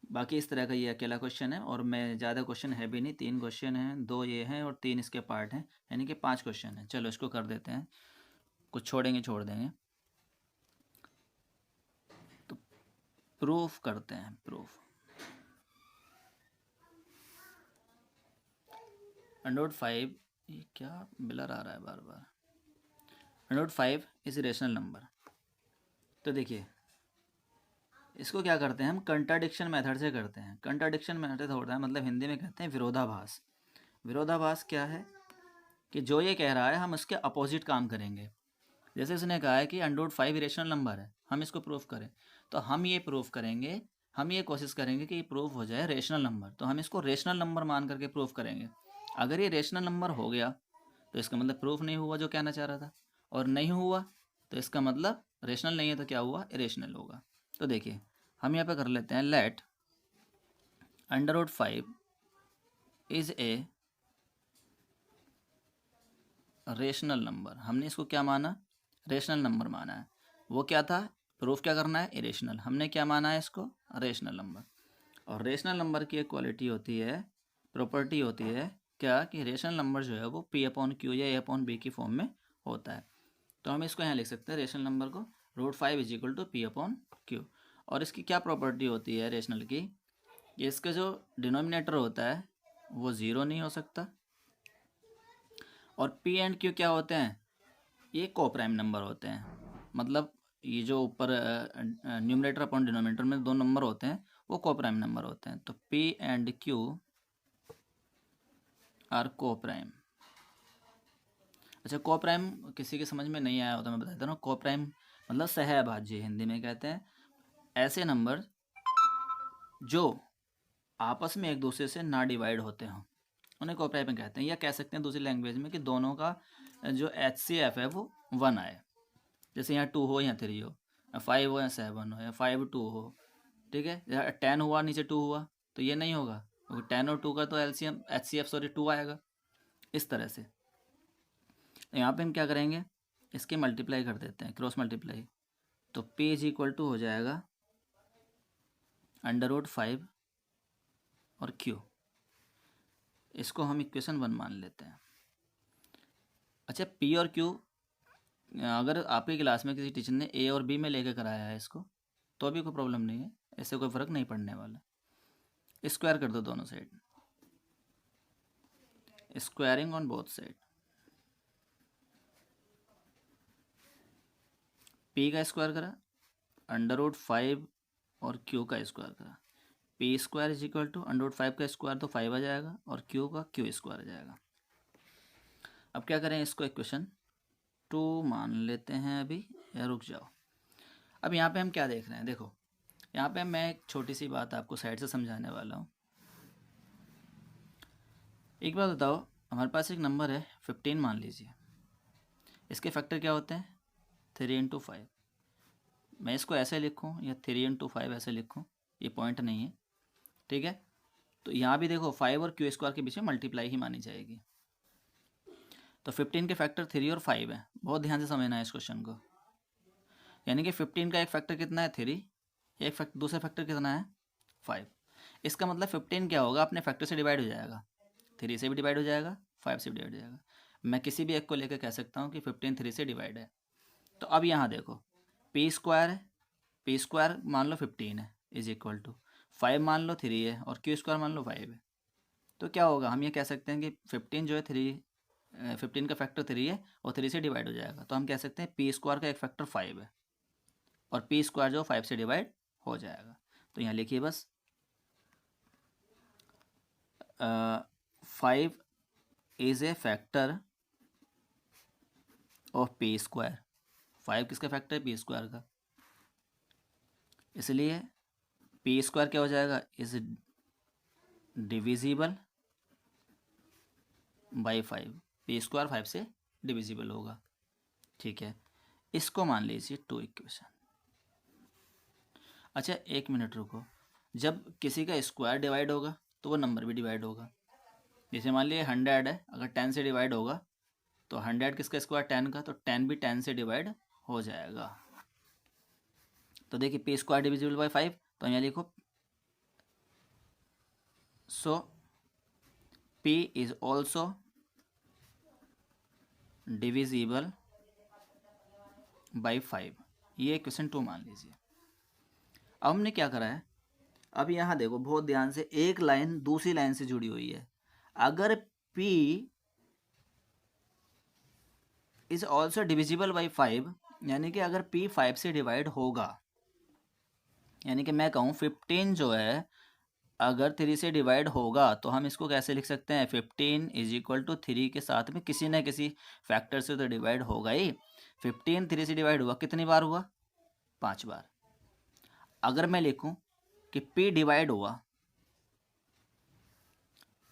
बाकी इस तरह का ये अकेला क्वेश्चन है, और मैं ज़्यादा क्वेश्चन है भी नहीं, 3 क्वेश्चन हैं, 2 ये हैं और 3 इसके पार्ट हैं, यानी कि 5 क्वेश्चन हैं। चलो इसको कर देते हैं, कुछ छोड़ेंगे छोड़ देंगे। तो प्रूफ करते हैं, प्रूफ। √5, ये क्या ब्लर आ रहा है बार बार, √5 इज रेशनल नंबर। तो देखिए इसको क्या करते हैं हम, कंट्राडिक्शन मेथड से करते हैं। कंट्राडिक्शन मेथड होता है, मतलब हिंदी में कहते हैं विरोधाभास। विरोधाभास क्या है कि जो ये कह रहा है हम उसके अपोजिट काम करेंगे। जैसे उसने कहा है कि √5 रेशनल नंबर है, हम इसको प्रूफ करें, तो हम ये प्रूफ करेंगे, हम ये कोशिश करेंगे कि ये प्रूफ हो जाए रेशनल नंबर, तो हम इसको रेशनल नंबर मान करके प्रूफ करेंगे। अगर ये रेशनल नंबर हो गया तो इसका मतलब प्रूफ नहीं हुआ जो कहना चाह रहा था, और नहीं हुआ तो इसका मतलब रेशनल नहीं है, तो क्या हुआ, इरेशनल होगा। तो देखिए हम यहाँ पे कर लेते हैं, let √5 is a rational number. हमने इसको क्या माना, रेशनल नंबर माना है। वो क्या था, प्रूफ क्या करना है, इरेशनल। हमने क्या माना है इसको, रेशनल नंबर। और रेशनल नंबर की एक क्वालिटी होती है, प्रॉपर्टी होती है क्या, कि रेशनल नंबर जो है वो P/Q या A/B की फॉर्म में होता है। तो हम इसको यहाँ लिख सकते हैं, रेशनल नंबर को √5 इज इक्वल टू P/Q। और इसकी क्या प्रॉपर्टी होती है रेशनल की, कि इसका जो डिनोमिनेटर होता है वो ज़ीरो नहीं हो सकता, और पी एंड क्यू क्या होते हैं, ये कोप्राइम नंबर होते हैं। मतलब ये जो ऊपर न्यूमरेटर अपॉन डिनोमिनेटर में दो नंबर होते हैं वो कोप्राइम नंबर होते हैं। तो P and Q R coprime. अच्छा, कोप्राइम किसी के समझ में नहीं आया हो तो मैं बता देता हूँ। कोप्राइम मतलब सहअभाज्य, हिंदी में कहते हैं ऐसे नंबर जो आपस में एक दूसरे से ना डिवाइड होते हों, उन्हें कोप्राइम कहते हैं। या कह सकते हैं दूसरी लैंग्वेज में कि दोनों का जो HCF है वो 1 आए। जैसे यहाँ 2 हो या 3 हो, 5 हो या 7 हो, या 5 2 हो, ठीक है। या 10 हुआ नीचे 2 हुआ तो ये नहीं होगा, क्योंकि 10 और 2 का तो LCM HCF सॉरी 2 आएगा। इस तरह से तो यहाँ पे हम क्या करेंगे, इसके मल्टीप्लाई कर देते हैं, क्रॉस मल्टीप्लाई। तो P इज इक्वल टू हो जाएगा √5 और Q। इसको हम इक्वेशन 1 मान लेते हैं। अच्छा, P और Q अगर आपकी क्लास में किसी टीचर ने A और B में लेकर कराया है इसको तो भी कोई प्रॉब्लम नहीं है, इससे कोई फ़र्क नहीं पड़ने वाला। स्क्वायर कर दो दोनों side, squaring on both side. P का स्क्वायर करा, √5 और Q का स्क्वायर करा। P square is equal to √5 का स्क्वायर तो 5 आ जाएगा और Q का Q स्क्वायर आ जाएगा। अब क्या करें, इसको इक्वेशन 2 मान लेते हैं अभी, या रुक जाओ। अब यहाँ पे हम क्या देख रहे हैं, देखो यहाँ पे मैं एक छोटी सी बात आपको साइड से समझाने वाला हूँ। एक बात बताओ, हमारे पास एक नंबर है 15 मान लीजिए, इसके फैक्टर क्या होते हैं 3 × 5। मैं इसको ऐसे लिखूँ या 3 × 5 ऐसे लिखूँ, ये पॉइंट नहीं है, ठीक है। तो यहाँ भी देखो 5 और Q स्क्वायर के बीच में मल्टीप्लाई ही मानी जाएगी। तो 15 के फैक्टर 3 और 5 है, बहुत ध्यान से समझना है इस क्वेश्चन को। यानी कि 15 का एक फैक्टर कितना है 3, एक फैक्टर दूसरा फैक्टर कितना है 5। इसका मतलब 15 क्या होगा, अपने फैक्टर से डिवाइड हो जाएगा, 3 से भी डिवाइड हो जाएगा, 5 से भी डिवाइड हो जाएगा। मैं किसी भी एक को लेकर कह सकता हूँ कि 15 3 से डिवाइड है। तो अब यहाँ देखो P स्क्वायर है, P स्क्वायर मान लो 15 है इज इक्वल टू 5 मान लो 3 है और Q स्क्वायर मान लो 5 है। तो क्या होगा, हम ये कह सकते हैं कि 15 जो है 15 का फैक्टर 3 है और 3 से डिवाइड हो जाएगा। तो हम कह सकते हैं P स्क्वायर का एक फैक्टर 5 है और P स्क्वायर जो 5 से डिवाइड हो जाएगा। तो यहाँ लिखिए बस 5 is A factor of P square. 5 किसका फैक्टर है P स्क्वायर का, इसलिए P स्क्वायर क्या हो जाएगा, is divisible by 5। P square 5 से डिविजिबल होगा, ठीक है। इसको मान लीजिए 2 इक्वेशन। अच्छा एक मिनट रुको, जब किसी का स्क्वायर डिवाइड होगा तो वो नंबर भी डिवाइड होगा। जैसे मान लीजिए 100 है, अगर 10 से डिवाइड होगा तो 100 किसका स्क्वायर 10 का, तो 10 भी 10 से डिवाइड हो जाएगा। तो देखिए P स्क्वायर डिविजिबल बाई 5, तो यहाँ लिखो सो P is also divisible by 5। ये क्वेश्चन 2 मान लीजिए। अब हमने क्या करा है, अब यहाँ देखो बहुत ध्यान से, एक लाइन दूसरी लाइन से जुड़ी हुई है। अगर P is also divisible by 5, यानी कि अगर P 5 से डिवाइड होगा, यानी कि मैं कहूँ 15 जो है अगर 3 से डिवाइड होगा तो हम इसको कैसे लिख सकते हैं, 15 इज इक्वल टू 3 के साथ में किसी न किसी फैक्टर से तो डिवाइड होगा ही। 15 3 से डिवाइड हुआ कितनी बार हुआ, 5 बार। अगर मैं लिखूं कि P डिवाइड हुआ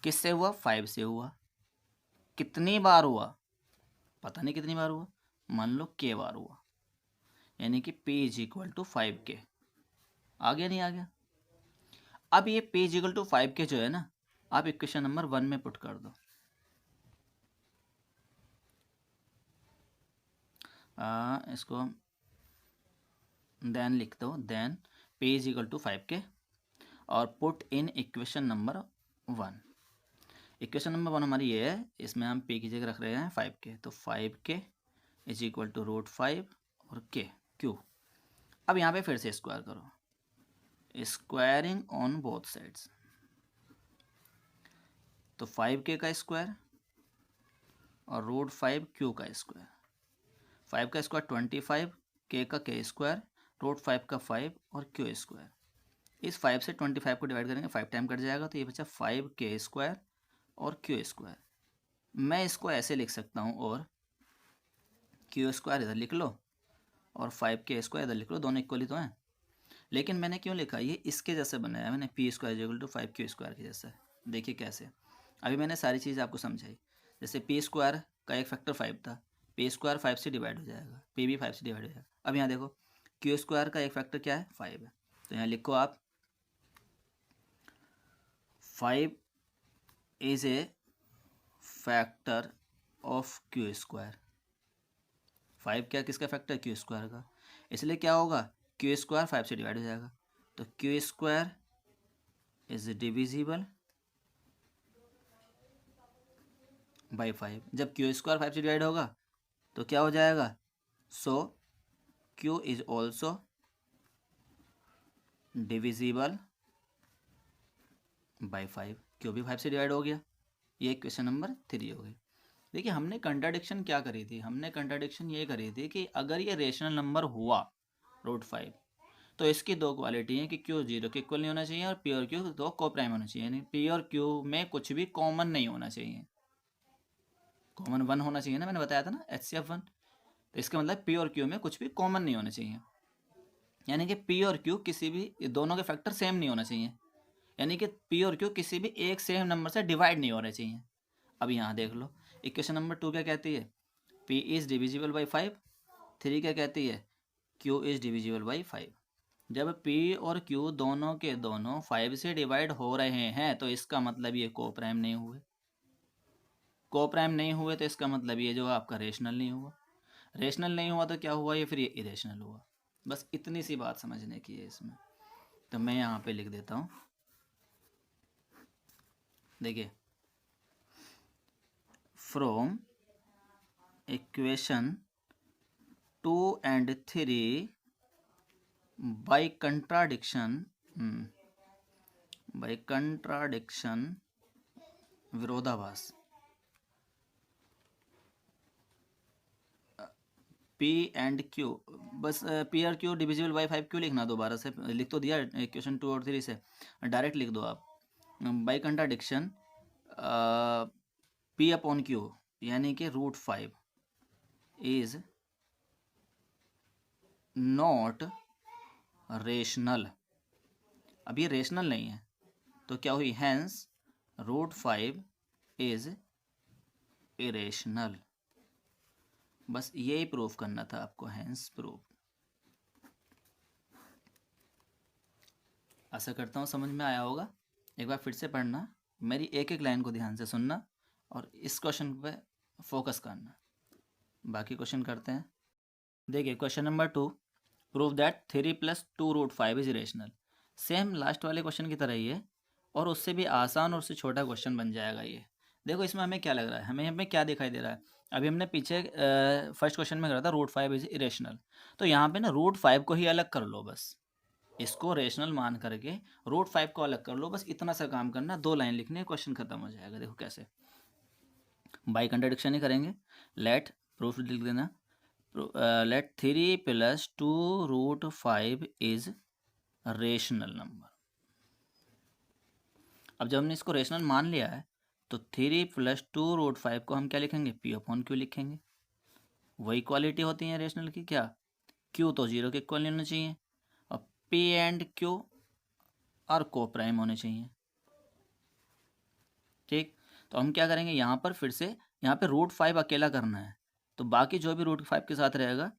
किससे हुआ, 5 से हुआ, कितनी बार हुआ पता नहीं कितनी बार हुआ, मान लो K बार हुआ, यानी कि P is equal to 5K। आ गया नहीं आ गया। अब ये P is equal to 5K जो है ना, आप इक्वेशन नंबर 1 में पुट कर दो। इसको देन लिख दो, then P is equal to 5K और put in equation number 1। Equation number 1 हमारी ये है, इसमें हम P की जगह रख रहे हैं 5K, तो 5K इज इक्वल टू √5 और Q। अब यहाँ पे फिर से स्क्वायर करो, स्क्वायरिंग ऑन बोथ साइड्स। तो 5K का स्क्वायर और रूट 5 क्यू का स्क्वायर। 5 का स्क्वायर 25, के का के स्क्वायर, रूट 5 का 5 और क्यू स्क्वायर। इस 5 से 25 को डिवाइड करेंगे, 5 टाइम कट जाएगा, तो ये बचा 5 के स्क्वायर और क्यू स्क्वायर। मैं इसको ऐसे लिख सकता हूँ, और क्यू स्क्वायर इधर लिख लो और 5 के स्क्वायर इधर लिख लो, दोनों इक्वली तो हैं। लेकिन मैंने क्यों लिखा, ये इसके जैसे बनाया मैंने, P square equal to 5 Q square के जैसा। देखिए कैसे, अभी मैंने सारी चीज़ आपको समझाई। जैसे पी स्क्वायर का एक फैक्टर 5 था, पी स्क्वायर 5 से डिवाइड हो जाएगा, पी भी 5 से डिवाइड हो जाएगा। अब यहाँ देखो, क्यू स्क्वायर का एक फैक्टर क्या है, 5 है, तो यहाँ लिखो आप 5 is A factor of Q square. 5 क्या किसका फैक्टर, क्यू स्क्वायर का, इसलिए क्या होगा, क्यू स्क्वायर 5 से डिवाइड हो जाएगा, तो Q square is divisible by 5। जब क्यू स्क्वायर 5 से डिवाइड होगा तो क्या हो जाएगा, so Q is also divisible by 5। Q भी 5 से डिवाइड हो गया। ये क्वेश्चन नंबर 3 हो गई। देखिए हमने कंट्राडिक्शन क्या करी थी, हमने कंट्राडिक्शन ये करी थी कि अगर ये रेशनल नंबर हुआ रूट 5, तो इसकी दो क्वालिटी है कि क्यू 0 के इक्वल नहीं होना चाहिए और पी और क्यू दो को प्राइम होना चाहिए, यानी पी और क्यू में कुछ भी कॉमन नहीं होना चाहिए। कॉमन 1 होना चाहिए ना, मैंने बताया था ना, HCF 1। तो इसका मतलब पी और क्यू में कुछ भी कॉमन नहीं होना चाहिए, यानी कि पी और क्यू किसी भी दोनों के फैक्टर सेम नहीं होना चाहिए, यानी कि पी और क्यू किसी भी एक सेम नंबर से डिवाइड नहीं होने चाहिए। अब यहाँ देख लो, इक्वेशन नंबर 2 क्या कहती है, पी इज डिविजिबल बाई 5। 3 क्या कहती है, क्यू इज डिविजिबल बाई 5। जब P और Q दोनों के दोनों 5 से डिवाइड हो रहे हैं तो इसका मतलब ये को प्राइम नहीं हुए। को प्राइम नहीं हुए तो इसका मतलब ये जो आपका रेशनल नहीं हुआ। रेशनल नहीं हुआ तो क्या हुआ, ये फिर ये इरेशनल हुआ। बस इतनी सी बात समझने की है इसमें। तो मैं यहाँ पे लिख देता हूँ, देखिए, from equation 2 and 3 by contradiction विरोधाभास, पी एंड क्यू, बस पी और क्यू डिविजिबल बाई 5 क्यों लिखना, दोबारा से लिख तो दिया क्वेश्चन 2 और 3 से, डायरेक्ट लिख दो आप, by contradiction P upon Q, यानी कि रूट 5 इज नॉट रेशनल। अब ये रेशनल नहीं है तो क्या हुई, हैंस रूट 5 इज इरेशनल। बस यही प्रूफ करना था आपको, हैंस प्रूफ। आशा करता हूँ समझ में आया होगा। एक बार फिर से पढ़ना, मेरी एक एक लाइन को ध्यान से सुनना और इस क्वेश्चन पे फोकस करना। बाकी क्वेश्चन करते हैं। देखिए question number 2, prove that 3 + 2 root 5 is rational. Same last वाले क्वेश्चन की तरह ही है और उससे भी आसान और उससे छोटा क्वेश्चन बन जाएगा ये। देखो इसमें हमें क्या लग रहा है, हमें हमें क्या दिखाई दे रहा है, अभी हमने पीछे फर्स्ट क्वेश्चन में करा था रूट 5 इज इरेशनल, तो यहाँ पे ना रूट 5 को ही अलग कर लो, बस इसको रेशनल मान करके रूट 5 को अलग कर लो, बस इतना सा काम करना, 2 लाइन लिखनी है, क्वेश्चन खत्म हो जाएगा। देखो कैसे, बाई कंट्राडिक्शन ही करेंगे। लेट प्रूफ लिख देना, let 3 + 2 root 5 is rational number. अब जब हमने इसको रेशनल मान लिया है तो 3 + 2 रूट 5 को हम क्या लिखेंगे, पी अपॉन क्यू लिखेंगे। वही क्वालिटी होती है रेशनल की, क्या, क्यू तो 0 के इक्वल नहीं होना चाहिए और पी एंड क्यू और को प्राइम होने चाहिए। ठीक, तो हम क्या करेंगे, यहाँ पर फिर से यहाँ पे रूट 5 अकेला करना है, तो बाकी जो भी रूट 5 के साथ रहेगा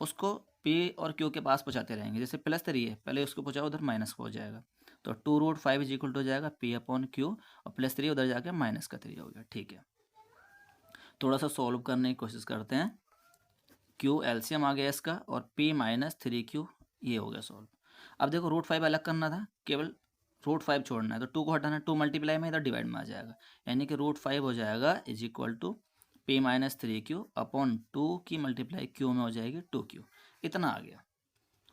उसको पी और क्यू के पास पहुँचाते रहेंगे। जैसे +3 है, पहले उसको पहुँचाओ, उधर माइनस को हो जाएगा, तो 2 रूट 5 इज इक्वल टू हो जाएगा पी अपॉन क्यू और +3 उधर जाके -3 हो गया। ठीक है, थोड़ा सा सॉल्व करने की कोशिश करते हैं। क्यू एलसीएम आ गया इसका और पी -3q, ये हो गया सॉल्व। अब देखो रूट 5 अलग करना था, केवल रूट 5 छोड़ना है, तो 2 को हटाना, 2 मल्टीप्लाई में इधर डिवाइड में आ जाएगा, यानी कि रूट 5 हो जाएगा is equal to P -3q upon 2 की मल्टीप्लाई क्यू में हो जाएगी 2q। इतना आ गया।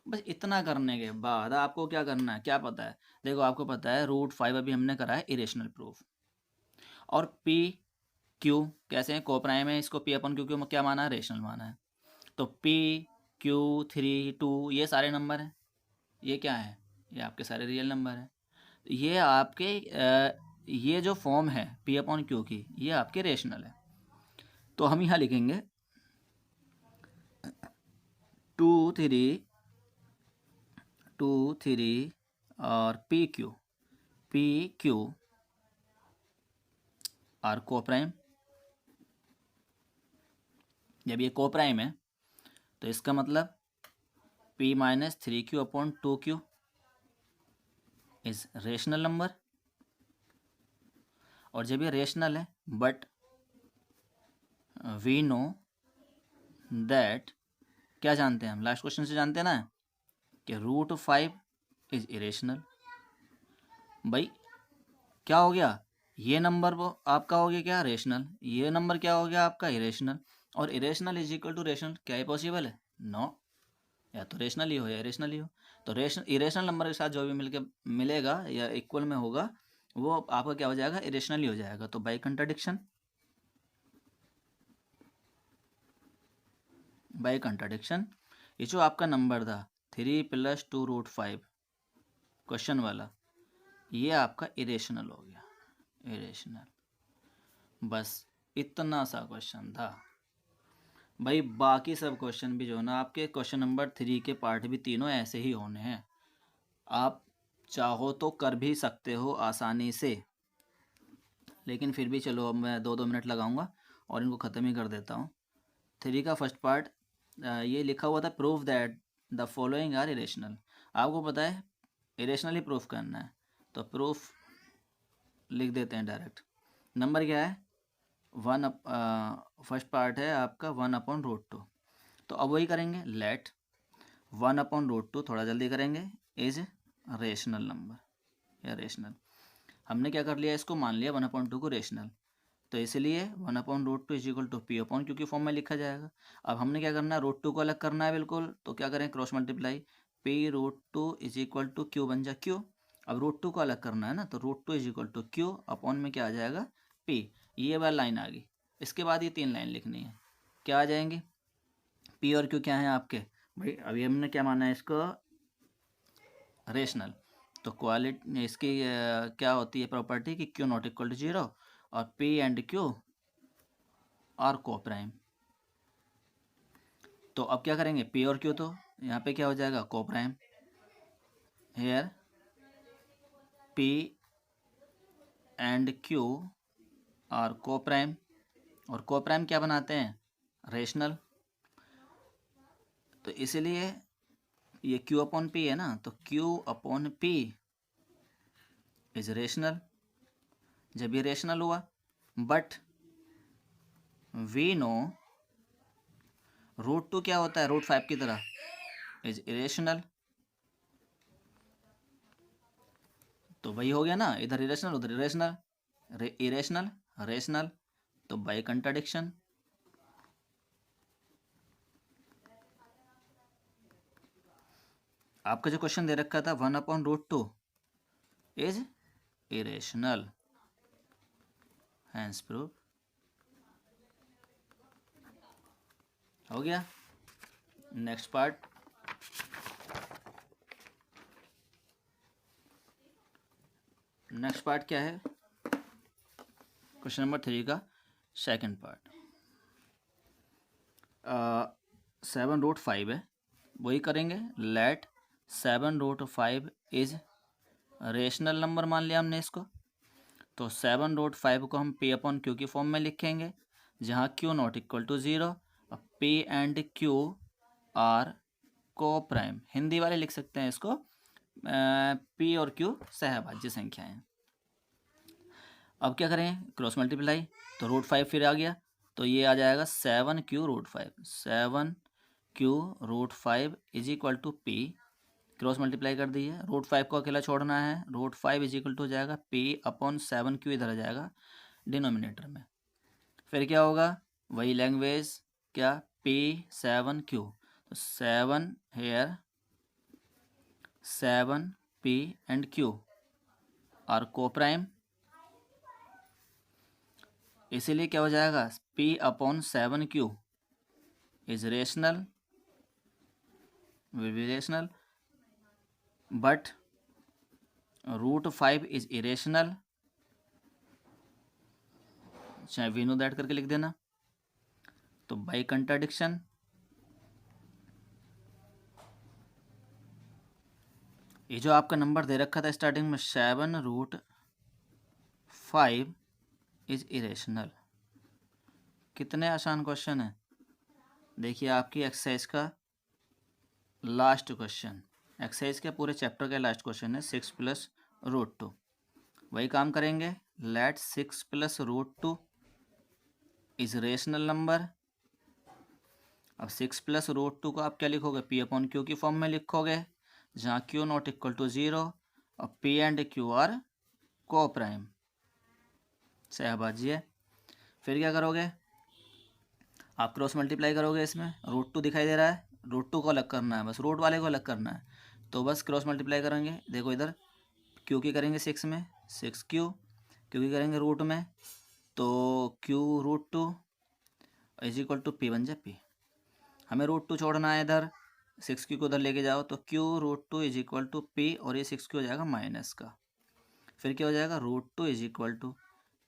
बस इतना करने के बाद आपको क्या करना है, क्या पता है, देखो आपको पता है रूट 5 अभी हमने करा है इरेशनल प्रूफ, और पी क्यू कैसे है, को प्राइम है, इसको पी अपन क्यू क्यू क्या माना है, रेशनल माना है। तो पी क्यू 3 2 ये सारे नंबर हैं, ये क्या है, ये आपके सारे रियल नंबर हैं। ये आपके ये जो फॉर्म है पी अपॉन क्यू की, ये आपके रेशनल है। तो हम यहाँ लिखेंगे 2 3 और पी क्यू आर को प्राइम। जब ये को प्राइम है तो इसका मतलब P-3Q/2Q इज रेशनल नंबर। और जब ये रेशनल है, बट वी नो दैट, क्या जानते हैं हम, लास्ट क्वेश्चन से जानते हैं ना कि √5 इज इरेशनल। भाई क्या हो गया, ये नंबर वो आपका हो गया क्या, रेशनल, ये नंबर क्या हो गया आपका, इरेशनल। और irrational is equal to rational, क्या ये पॉसिबल है, नो। या तो रेशनल ही हो या इरेशनल ही हो। तो इरेशनल नंबर के साथ जो भी मिलेगा या इक्वल में होगा, वो आपका क्या हो जाएगा, इरेशनल ही हो जाएगा। तो बाय कंट्राडिक्शन ये जो आपका नंबर था 3 + 2√5 क्वेश्चन वाला, ये आपका इरेशनल हो गया, इरेशनल। बस इतना सा क्वेश्चन था भाई। बाकी सब क्वेश्चन भी जो है ना आपके क्वेश्चन नंबर 3 के पार्ट भी तीनों ऐसे ही होने हैं। आप चाहो तो कर भी सकते हो आसानी से, लेकिन फिर भी चलो अब मैं 2 मिनट लगाऊंगा और इनको ख़त्म ही कर देता हूँ। 3 का फर्स्ट पार्ट ये लिखा हुआ था, proof that the following are irrational. आपको पता है इरेशनल ही प्रूफ करना है, तो प्रूफ लिख देते हैं डायरेक्ट। नंबर क्या है, फर्स्ट पार्ट है आपका 1/√2। तो अब वही करेंगे, लेट 1/√2, थोड़ा जल्दी करेंगे, इज रेशनल नंबर या रेशनल। हमने क्या कर लिया, इसको मान लिया 1/2 को रेशनल, तो इसलिए 1/√2 is equal to P upon Q की फॉर्म में लिखा जाएगा। अब हमने क्या करना है, √2 को अलग करना है बिल्कुल, तो क्या करें, cross multiply, p√2 is equal to Q बन जा क्यू। अब √2 को अलग करना है ना, तो √2 is equal to Q upon में क्या आ जाएगा, p। ये वाली लाइन आ गई। इसके बाद ये 3 लाइन लिखनी है, क्या आ जाएंगी, p और q क्या है आपके, भाई अभी हमने क्या माना है इसको, रेशनल। तो क्वालिटी इसकी क्या होती है प्रॉपर्टी कि q नॉट इक्वल टू 0 और p एंड q आर को प्राइम। तो अब क्या करेंगे, p और q, तो यहाँ पे क्या हो जाएगा, coprime. Here p and q are coprime, और को प्राइम क्या बनाते हैं, रेशनल। तो इसलिए ये q अपॉन p है ना, तो q upon p is rational. जब ये रेशनल हुआ, बट वी नो √2 क्या होता है, √5 की तरह, इज इरेशनल। तो वही हो गया ना, इधर इरेशनल उधर इरेशनल, इरेशनल रेशनल, तो बाय कंट्राडिक्शन। आपका जो क्वेश्चन दे रखा था 1/√2 इज इरेशनल, हैंस प्रूफ हो गया। नेक्स्ट पार्ट, क्या है, क्वेश्चन नंबर 3 का सेकंड पार्ट। 7√5 है, वही करेंगे, लेट 7√5 इज रेशनल नंबर मान लिया हमने इसको। तो 7√5 को हम p अपॉन क्यू की फॉर्म में लिखेंगे, जहाँ q नॉट इक्वल टू 0 और p एंड q आर को प्राइम। हिंदी वाले लिख सकते हैं इसको, p और q सहभाज्य संख्या हैं। अब क्या करें, क्रॉस मल्टीप्लाई, तो √5 फिर आ गया, तो ये आ जाएगा 7q√5, 7q√5 is equal to p, cross multiply कर दी है, √5 को अकेला छोड़ना है, √5 इज इक्वल टू हो जाएगा p अपॉन 7q, इधर आ जाएगा डिनोमिनेटर में। फिर क्या होगा, वही लैंग्वेज, क्या, p 7q, तो 7 here 7p and q are coprime, इसीलिए क्या हो जाएगा, P/7Q is rational, will be rational, but √5 is irrational, चाहे वी नो दैट करके लिख देना। तो बाई कंट्राडिक्शन ये जो आपका नंबर दे रखा था स्टार्टिंग में 7√5 इज इरेशनल, कितने आसान क्वेश्चन है। देखिए आपकी एक्सरसाइज का लास्ट क्वेश्चन, एक्सरसाइज के पूरे चैप्टर का लास्ट क्वेश्चन है 6+√2। वही काम करेंगे, लेट 6+√2 इज रेशनल नंबर। अब 6+√2 को आप क्या लिखोगे, P/Q की फॉर्म में लिखोगे, जहाँ Q नॉट इक्वल टू 0 और P एंड Q आर को प्राइम सहभाज्य है। फिर क्या करोगे, आप क्रॉस मल्टीप्लाई करोगे, इसमें √2 दिखाई दे रहा है, √2 को अलग करना है, बस रूट वाले को अलग करना है, तो बस क्रॉस मल्टीप्लाई करेंगे। देखो इधर Q की करेंगे 6 में 6Q, Q की करेंगे रूट में, तो Q√2 is equal to P बन जाए P। हमें √2 छोड़ना है, इधर 6Q को उधर लेके जाओ, तो Q√2 is equal to P और ये 6Q हो जाएगा माइनस का। फिर क्या हो जाएगा, √2 is equal to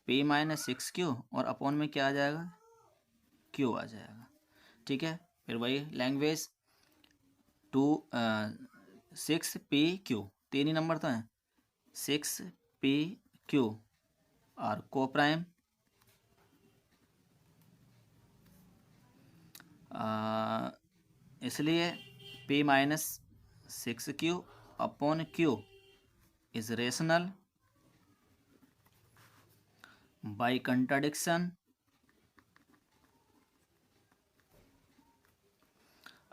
P minus 6Q और अपॉन में क्या आ जाएगा, Q आ जाएगा। ठीक है, फिर वही लैंग्वेज 6PQ, तीन ही नंबर तो हैं, 6PQ आर को प्राइम, इसलिए P minus 6Q upon Q is rational. By contradiction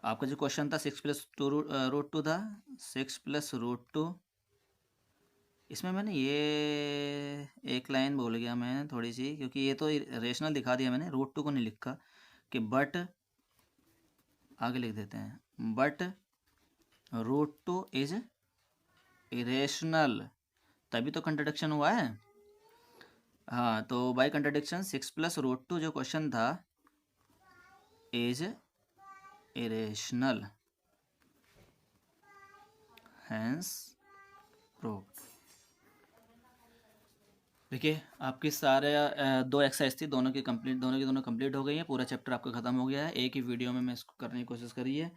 आपका जो क्वेश्चन था 6+√2 था, 6+√2, इसमें मैंने ये एक लाइन भूल गया मैं थोड़ी सी, क्योंकि ये तो रेशनल दिखा दिया मैंने, √2 को नहीं लिखा, कि बट आगे लिख देते हैं, बट √2 इज इरेशनल, तभी तो कंट्राडिक्शन हुआ है। हाँ, तो बाय कंट्राडिक्शन 6+√2 जो क्वेश्चन था इज इरेशनल, हैंस प्रूव्ड। देखिए आपकी सारे दो एक्सरसाइज थी, दोनों की कंप्लीट हो गई है, पूरा चैप्टर आपका ख़त्म हो गया है, एक ही वीडियो में मैं इसको करने की कोशिश करी है।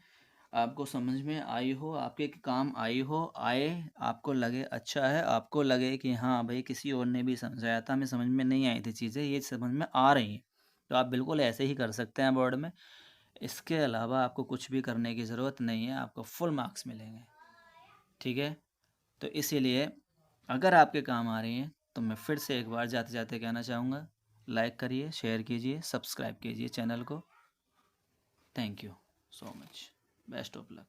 आपको समझ में आई हो, आपके काम आई हो, आए आपको लगे अच्छा है, आपको लगे कि हाँ भाई किसी और ने भी समझाया था, हमें समझ में नहीं आई थी चीज़ें, ये समझ में आ रही हैं, तो आप बिल्कुल ऐसे ही कर सकते हैं बोर्ड में। इसके अलावा आपको कुछ भी करने की ज़रूरत नहीं है, आपको फुल मार्क्स मिलेंगे। ठीक है, तो इसीलिए अगर आपके काम आ रही हैं तो मैं फिर से एक बार जाते जाते कहना चाहूँगा, लाइक करिए, शेयर कीजिए, सब्सक्राइब कीजिए चैनल को। Thank you so much, best of luck.